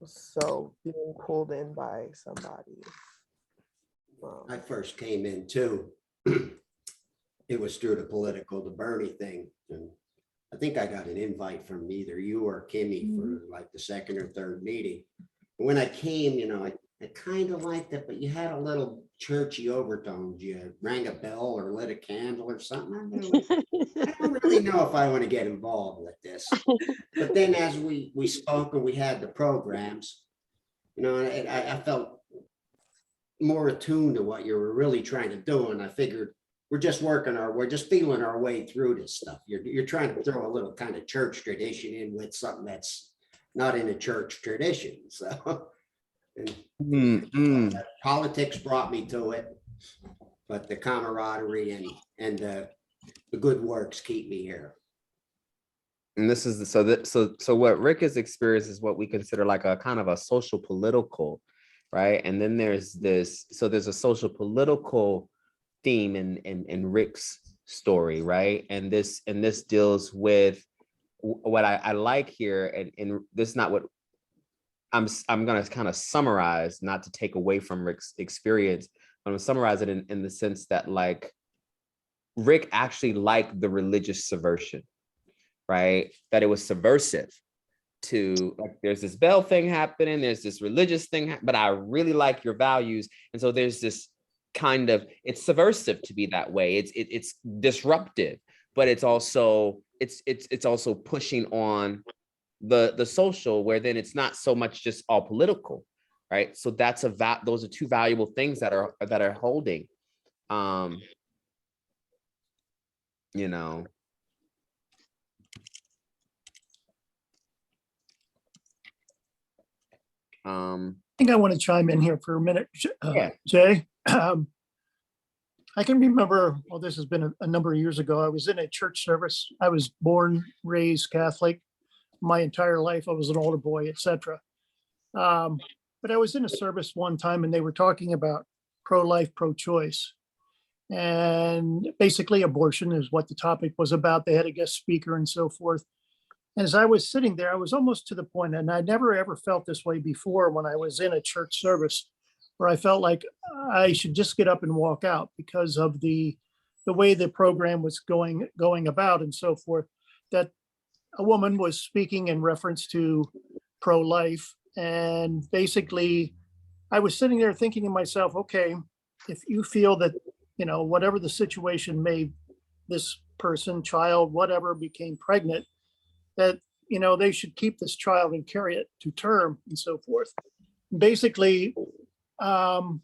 so being pulled in by somebody. I first came in too. It was through the Bernie thing. And I think I got an invite from either you or Kimmy for like the second or third meeting. When I came, you know, I kind of liked it, but you had a little churchy overtones. You rang a bell or lit a candle or something. I don't really know if I want to get involved with this. But then as we spoke and we had the programs, you know, I felt more attuned to what you were really trying to do. And I figured we're just feeling our way through this stuff. You're trying to throw a little kind of church tradition in with something that's not in a church tradition. So and politics brought me to it, but the camaraderie and the good works keep me here. And this is so what Rick has experienced is what we consider like a kind of a social political, right? And then there's this, so there's a social political theme in Rick's story, right? And this deals with what I like here, and this is not what I'm gonna kind of summarize, not to take away from Rick's experience, but I'm gonna summarize it in the sense that like Rick actually liked the religious subversion, right? That it was subversive to, like, there's this bell thing happening, there's this religious thing, but I really like your values. And so there's this kind of, it's subversive to be that way. It's disruptive, but it's also pushing on the social, where then it's not so much just all political, right? So that's those are two valuable things that are holding, you know. I think I want to chime in here for a minute, Yeah. Jay. I can remember, well, this has been a number of years ago. I was in a church service. I was born, raised Catholic. My entire life, I was an altar boy, etc. But I was in a service one time and they were talking about pro-life, pro-choice. And basically abortion is what the topic was about. They had a guest speaker and so forth. And as I was sitting there, I was almost to the point, and I never ever felt this way before when I was in a church service, where I felt like I should just get up and walk out because of the way the program was going about and so forth, that a woman was speaking in reference to pro-life. And basically, I was sitting there thinking to myself, okay, if you feel that, you know, whatever the situation may, this person, child, whatever, became pregnant, that, you know, they should keep this child and carry it to term and so forth. Basically, I'm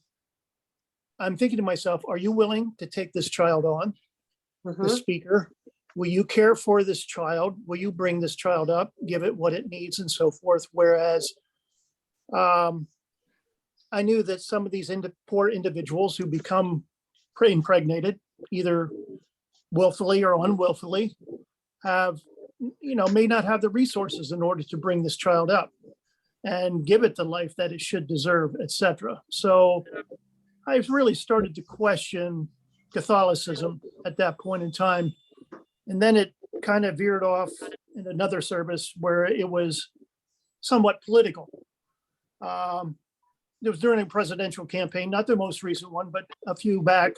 thinking to myself, are you willing to take this child on? The speaker, will you care for this child? Will you bring this child up, give it what it needs and so forth? Whereas I knew that some of these poor individuals who become impregnated, either willfully or unwillfully, have, you know, may not have the resources in order to bring this child up and give it the life that it should deserve, etc. So I've really started to question Catholicism at that point in time. And then it kind of veered off in another service where it was somewhat political. It was during a presidential campaign, not the most recent one, but a few back,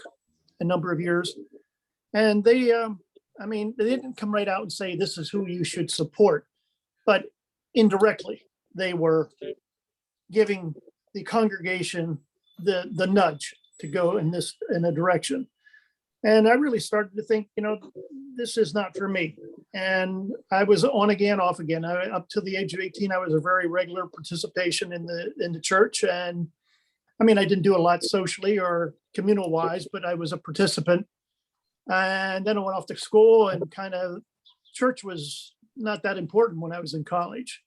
a number of years. And they, I mean, they didn't come right out and say, this is who you should support, but indirectly, they were giving the congregation the nudge to go in a direction. And I really started to think, you know, this is not for me. And I was on again, off again. Up to the age of 18, I was a very regular participation in the church. And I mean, I didn't do a lot socially or communal wise, but I was a participant. And then I went off to school, and kind of church was not that important when I was in college.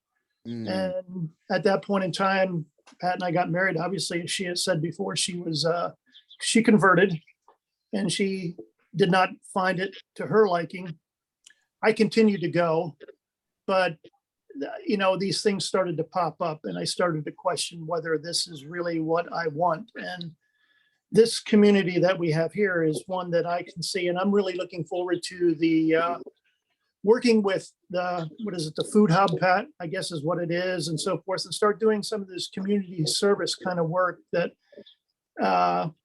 And at that point in time, Pat and I got married. Obviously, as she had said before, she converted, and she did not find it to her liking. I continued to go, but you know, these things started to pop up, and I started to question whether this is really what I want. And this community that we have here is one that I can see, and I'm really looking forward to the working with the food hub, Pat, I guess is what it is, and so forth, and start doing some of this community service kind of work that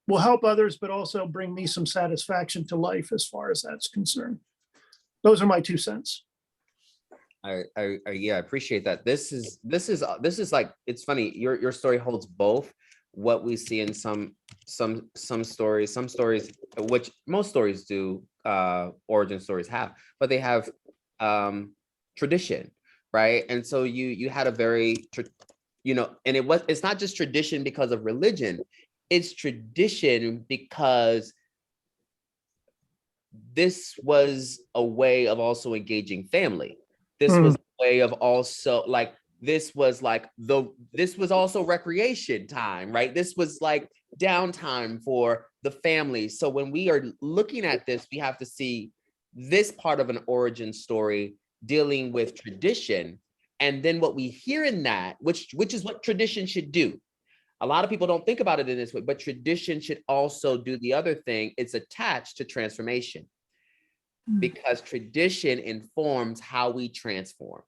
will help others, but also bring me some satisfaction to life as far as that's concerned. Those are my 2 cents. I appreciate that. This is like, it's funny. Your story holds both what we see in some stories, which most stories do, origin stories have, but they have tradition, right? And so you had a very, you know, and it's not just tradition because of religion, it's tradition because this was a way of also engaging family. This was a way of also, like, this was like this was also recreation time, right? This was like downtime for the family. So when we are looking at this, we have to see this part of an origin story dealing with tradition. And then what we hear in that, which is what tradition should do. A lot of people don't think about it in this way, but tradition should also do the other thing. It's attached to transformation, because tradition informs how we transform,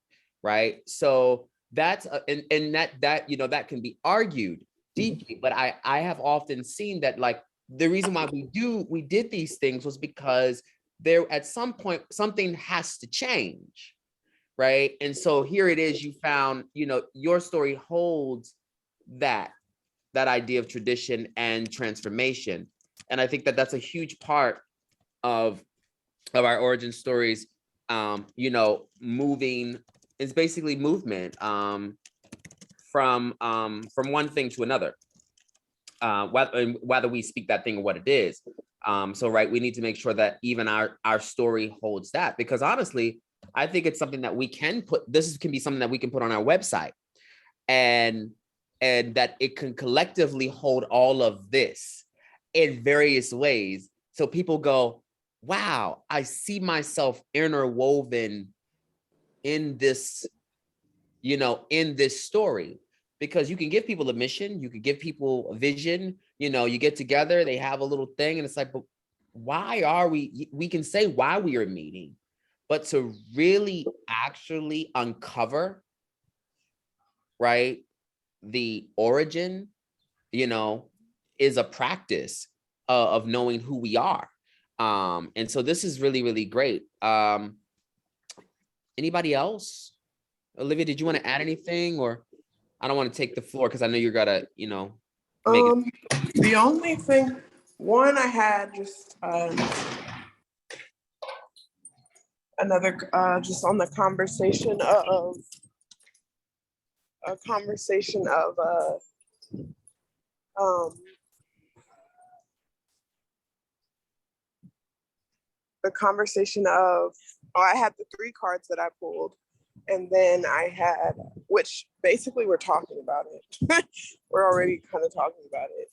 right? So that's and that you know, that can be argued deeply, but I have often seen that, like, the reason why we did these things was because there at some point something has to change, right? And so here it is, you found, you know, your story holds that idea of tradition and transformation. And I think that that's a huge part of our origin stories. You know, moving is basically movement from one thing to another, whether we speak that thing or what it is. So right, we need to make sure that even our story holds that, because honestly, I think it's something that we can put, this can be something that we can put on our website, and that it can collectively hold all of this in various ways. So people go, wow, I see myself interwoven in this, you know, in this story. Because you can give people a mission, you can give people a vision, you know, you get together, they have a little thing, and it's like, but why are we can say why we are meeting, but to really actually uncover, right, the origin, you know, is a practice of knowing who we are. And so this is really, really great. Anybody else? Olivia, did you want to add anything? Or I don't want to take the floor because I know you're gonna, you know, make it. The only thing, one, I had just another just on the conversation of I had the 3 cards that I pulled, and then I had, which basically we're talking about it. We're already kind of talking about it.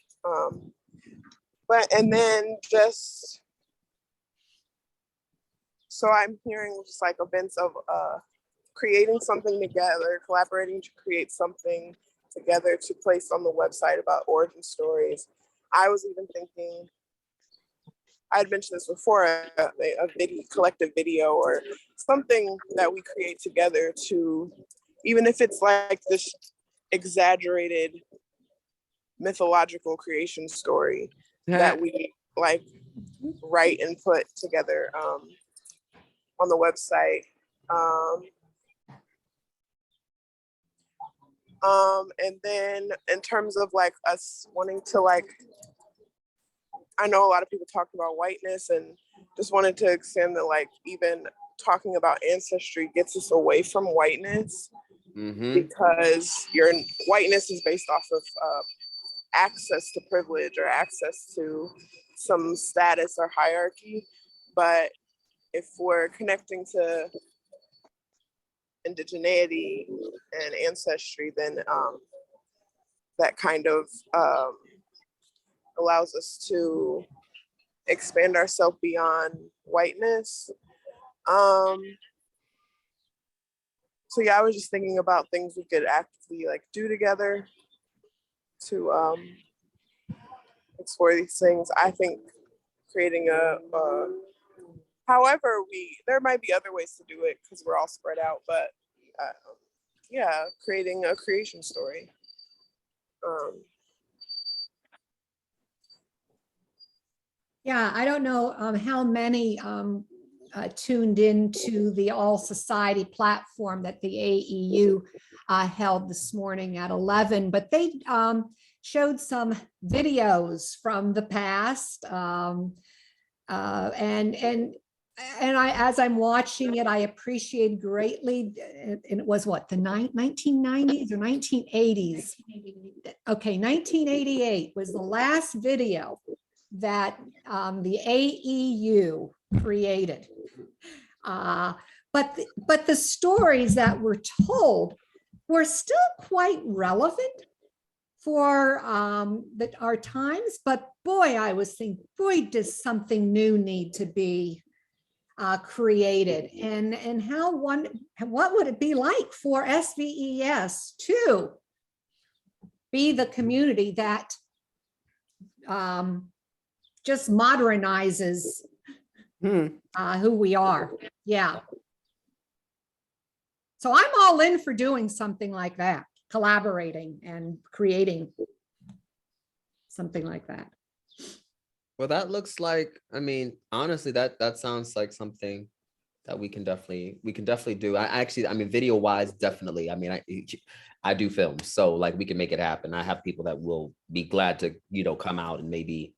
And then just, so I'm hearing just like events of creating something together, collaborating to create something together to place on the website about origin stories. I was even thinking, I had mentioned this before, a video, collective video or something that we create together, to, even if it's like this exaggerated mythological creation story that we like write and put together on the website. And then in terms of like us wanting to, like, I know a lot of people talk about whiteness, and just wanted to extend that, like, even talking about ancestry gets us away from whiteness, because your whiteness is based off of access to privilege or access to some status or hierarchy. But if we're connecting to indigeneity and ancestry, then that kind of allows us to expand ourselves beyond whiteness. So yeah, I was just thinking about things we could actively like do together to explore these things. I think creating however, there might be other ways to do it because we're all spread out, but yeah, creating a creation story. Yeah, I don't know how many tuned into the All Society platform that the AEU held this morning at 11, but they showed some videos from the past, and I, as I'm watching it, I appreciate greatly, and it was what, the 1990s or 1980s? Okay, 1988 was the last video that the AEU created. But the stories that were told were still quite relevant for our times. But boy, I was thinking, boy, does something new need to be created, and what would it be like for SVES to be the community that just modernizes who we are. Yeah. So I'm all in for doing something like that, collaborating and creating something like that. Well, that looks like, I mean, honestly, that sounds like something that we can definitely do. I mean, video wise, definitely. I mean, I do film, so like we can make it happen. I have people that will be glad to, come out and maybe,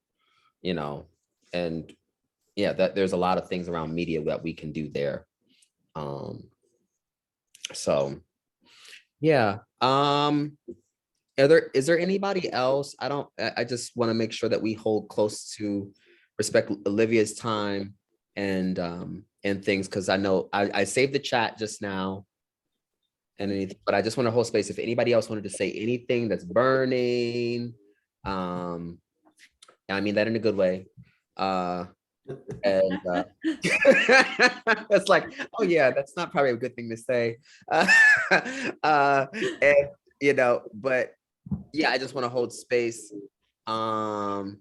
and yeah, that there's a lot of things around media that we can do there. So yeah. Is there anybody else? I just want to make sure that we hold close to respect Olivia's time and things, because I know I saved the chat just now and anything, but I just want to hold space. If anybody else wanted to say anything that's burning, I mean that in a good way. And it's like, oh yeah, that's not probably a good thing to say. And but yeah, I just want to hold space. Hold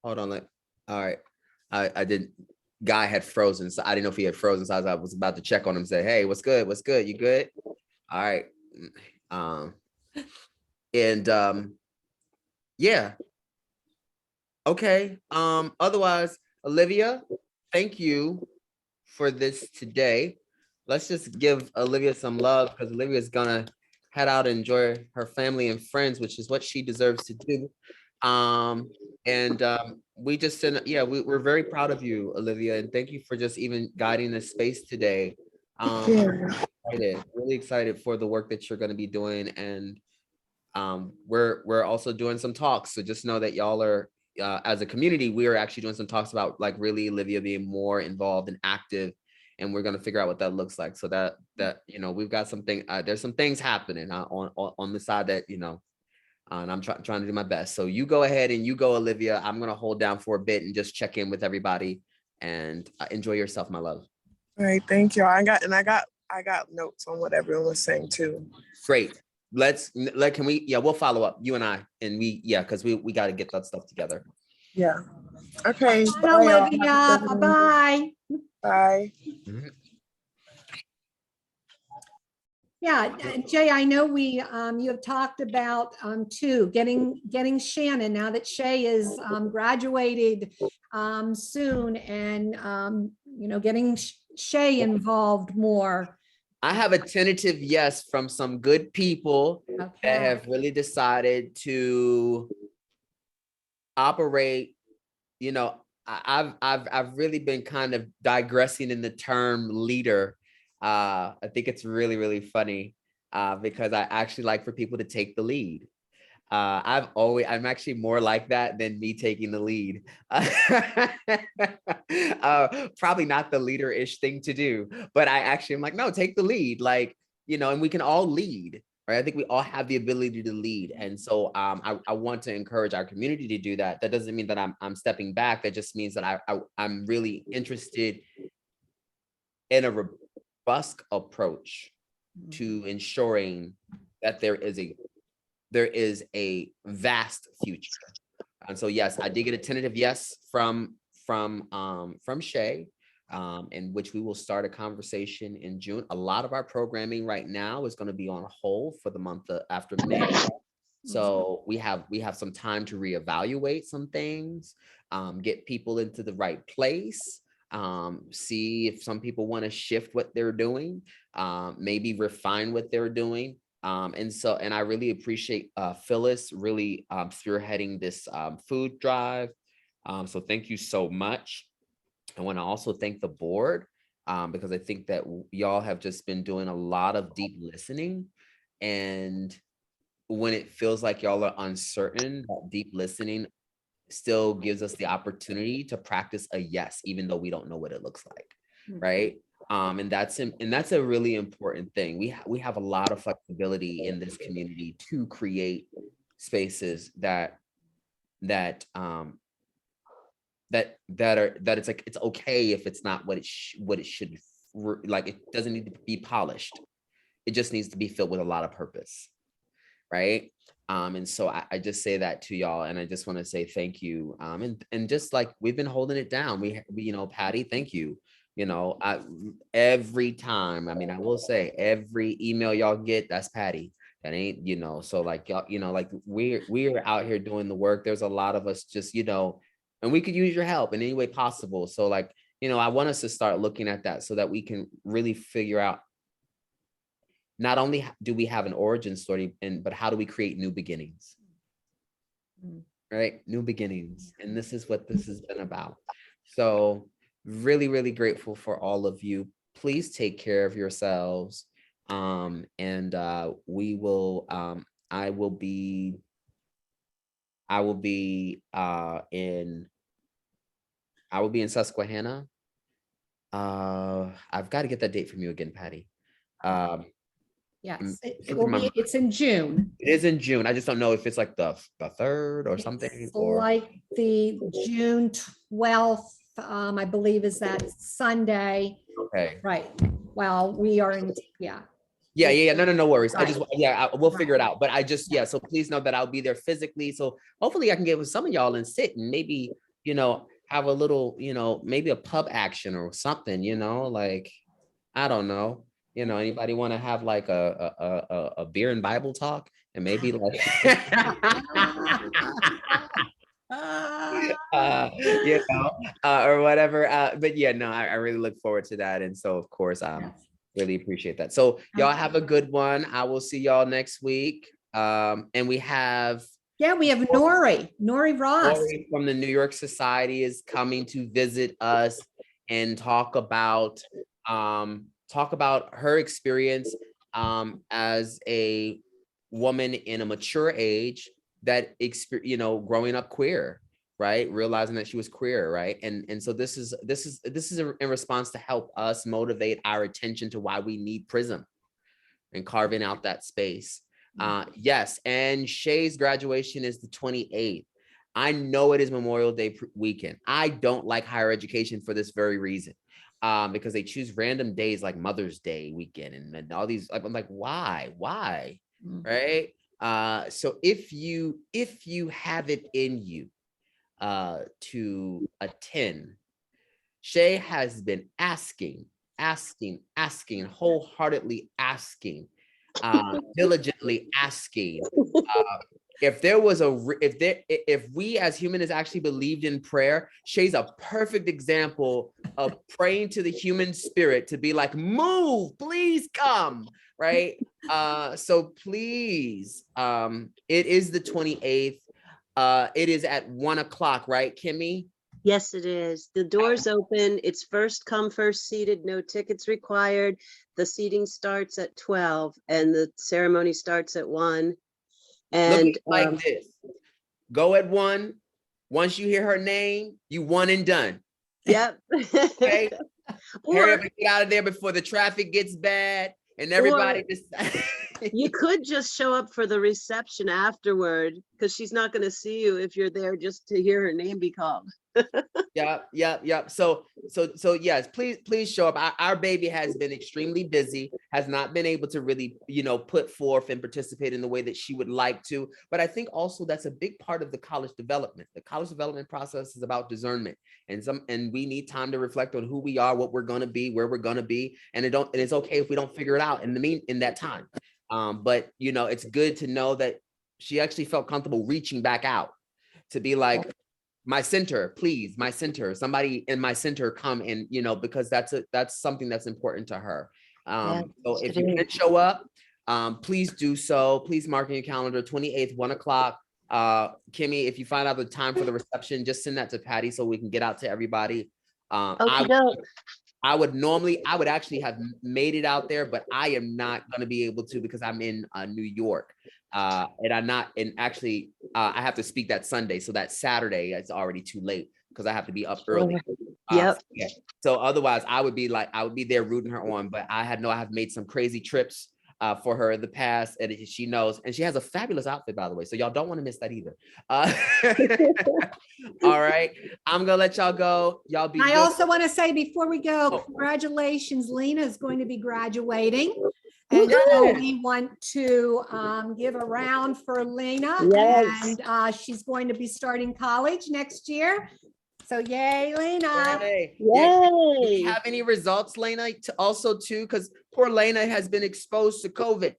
on, all right. I didn't. Guy had frozen, so I didn't know if he had frozen. So I was about to check on him, say, "Hey, what's good? What's good? You good? All right." Yeah. Okay. Otherwise, Olivia, thank you for this today. Let's just give Olivia some love, because Olivia is gonna head out and enjoy her family and friends, which is what she deserves to do. We just said, yeah, we're very proud of you, Olivia, and thank you for just even guiding this space today. Really excited for the work that you're going to be doing, and we're also doing some talks. So just know that y'all are, as a community, we are actually doing some talks about like really Olivia being more involved and active, and we're going to figure out what that looks like. So that we've got something. There's some things happening on the side that and I'm trying to do my best. So you go ahead and you go, Olivia. I'm going to hold down for a bit and just check in with everybody, and enjoy yourself, my love. All right, thank you. I got notes on what everyone was saying too. Great. Can we, we'll follow up, you and I, and because we got to get that stuff together. Yeah. Okay. Bye, Olivia. Bye-bye. Bye. Mm-hmm. Yeah, Jay, I know you have talked about too getting Shannon, now that Shay is graduated soon, and getting Shay involved more. I have a tentative yes from some good people that have really decided to operate. I've really been kind of digressing in the term leader. I think it's really, really funny because I actually like for people to take the lead. I'm actually more like that than me taking the lead. Probably not the leader-ish thing to do, but I actually am like, no, take the lead. And we can all lead, right? I think we all have the ability to lead. And so I want to encourage our community to do that. That doesn't mean that I'm stepping back. That just means that I'm really interested in a robust approach to ensuring that there is a vast future. And so, yes, I did get a tentative yes from Shay, in which we will start a conversation in June. A lot of our programming right now is going to be on hold for the month after May. So we have some time to reevaluate some things, get people into the right place, see if some people want to shift what they're doing, maybe refine what they're doing. And I really appreciate Phyllis really spearheading this food drive. So thank you so much. I want to also thank the board because I think that y'all have just been doing a lot of deep listening. And when it feels like y'all are uncertain, that deep listening still gives us the opportunity to practice a yes, even though we don't know what it looks like, right? And that's a really important thing. We have a lot of flexibility in this community to create spaces that it's like, it's okay if it's not what it should, like, it doesn't need to be polished. It just needs to be filled with a lot of purpose, right? And so I just say that to y'all, and I just want to say thank you. And just like we've been holding it down, we you know, Pattie, thank you. You know, every time, I mean, I will say every email y'all get, that's Pattie. That ain't, you know, so like y'all, you know, like we're out here doing the work. There's a lot of us just, you know, and we could use your help in any way possible. So like, you know, I want us to start looking at that so that we can really figure out, not only do we have an origin story, but how do we create new beginnings? Right? New beginnings. And this is what this has been about. So really, really grateful for all of you. Please take care of yourselves. And we will, I will be in Susquehanna. I've got to get that date from you again, Pattie. Yes, it's in June. It is in June. I just don't know if it's like the 3rd or something. It's Or like the June 12th, I believe is that Sunday. okay. Right. Well, we are in, yeah. Yeah. No worries. Right. We'll figure it out. But I just, so please know that I'll be there physically. So hopefully I can get with some of y'all and sit and maybe, you know, have a little, you know, maybe a pub action or something, you know, like, I don't know. You know, anybody want to have like a beer and Bible talk and maybe like, you know, or whatever. But yeah, no, I really look forward to that. And so, of course, really appreciate that. So y'all have a good one. I will see y'all next week. And we have Nori Ross from the New York Society is coming to visit us and talk about her experience as a woman in a mature age that you know, growing up queer, right? Realizing that she was queer, right? And so this is in response to help us motivate our attention to why we need Prism and carving out that space. Yes, and Shay's graduation is the 28th. I know it is Memorial Day weekend. I don't like higher education for this very reason. Because they choose random days like Mother's Day weekend and all these, I'm like, why, right? So if you have it in you to attend, Shay has been asking, wholeheartedly asking, diligently asking, if there was if we as humans actually believed in prayer, Shay's a perfect example of praying to the human spirit to be like, move, please come, right? So please, it is the 28th. It is at 1 o'clock, right, Kimmy? Yes, it is. The doors open. It's first come, first seated, no tickets required. The seating starts at 12 and the ceremony starts at 1. And like this, go at 1. Once you hear her name, you one and done. Yep. Okay. Hurry up and get out of there before the traffic gets bad and everybody just you could just show up for the reception afterward because she's not going to see you if you're there just to hear her name be called. Yep. So yes, please show up. Our baby has been extremely busy, has not been able to really, you know, put forth and participate in the way that she would like to. But I think also that's a big part of the college development. The college development process is about discernment, and we need time to reflect on who we are, what we're going to be, where we're going to be, and it's okay if we don't figure it out in that time. But you know, it's good to know that she actually felt comfortable reaching back out to be like, my center, please, my center, somebody in my center come, and you know, because that's something that's important to her. So if you can show up, please do so. Please mark in your calendar, 28th, 1 o'clock. Kimmy, if you find out the time for the reception, just send that to Pattie so we can get out to everybody. I would actually have made it out there, but I am not going to be able to because I'm in New York. And I have to speak that Sunday. So that Saturday, it's already too late because I have to be up early. Yep. Yeah. So otherwise I would be there rooting her on, but I have made some crazy trips for her in the past, and she knows, and she has a fabulous outfit, by the way. So y'all don't want to miss that either. All right. I'm gonna let y'all go. Y'all be I good. also want to say before we go, Oh. congratulations, Lena is going to be graduating. And so we want to give a round for Lena. Yes. And she's going to be starting college next year. So yay, Lena. Yay. Yeah. Do we Yay. have any results, Lena, also too? Because poor Lena has been exposed to COVID.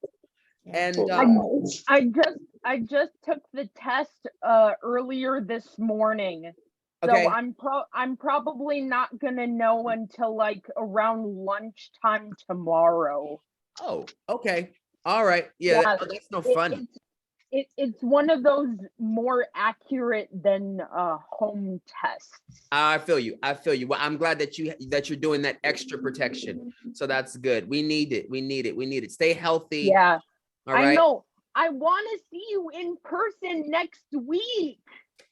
And I just took the test earlier this morning. So okay. I'm probably not gonna know until like around lunchtime tomorrow. Oh, okay. All right. Yeah, Yeah, that's no fun. It's one of those more accurate than home tests. I feel you. Well, I'm glad that you're doing that extra protection. So that's good. We need it. Stay healthy. Yeah. All right. I know. I want to see you in person next week.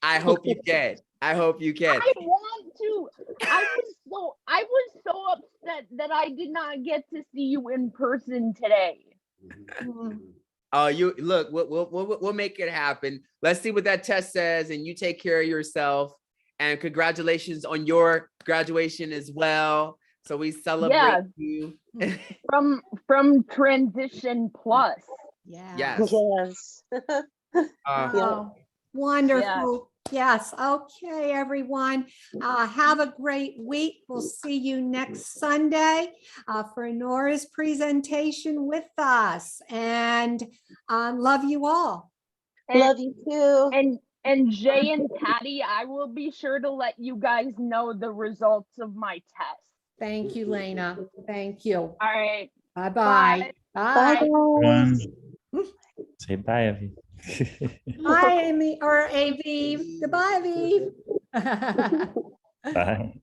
I hope you can. I want to. I was so upset that I did not get to see you in person today. You look. We'll make it happen. Let's see what that test says, and you take care of yourself. And congratulations on your graduation as well. So we celebrate you. From Transition Plus. Yeah. Yes. Yes. Oh, wonderful. Yes. Okay, everyone. Have a great week. We'll see you next Sunday for Nora's presentation with us. And love you all. Love you too. And Jay and Pattie, I will be sure to let you guys know the results of my test. Thank you, Lena. Thank you. All right. Bye-bye. Bye, Bye. guys. Say bye, Evie. Bye, Amy or Aviv. Goodbye, Aviv. Bye.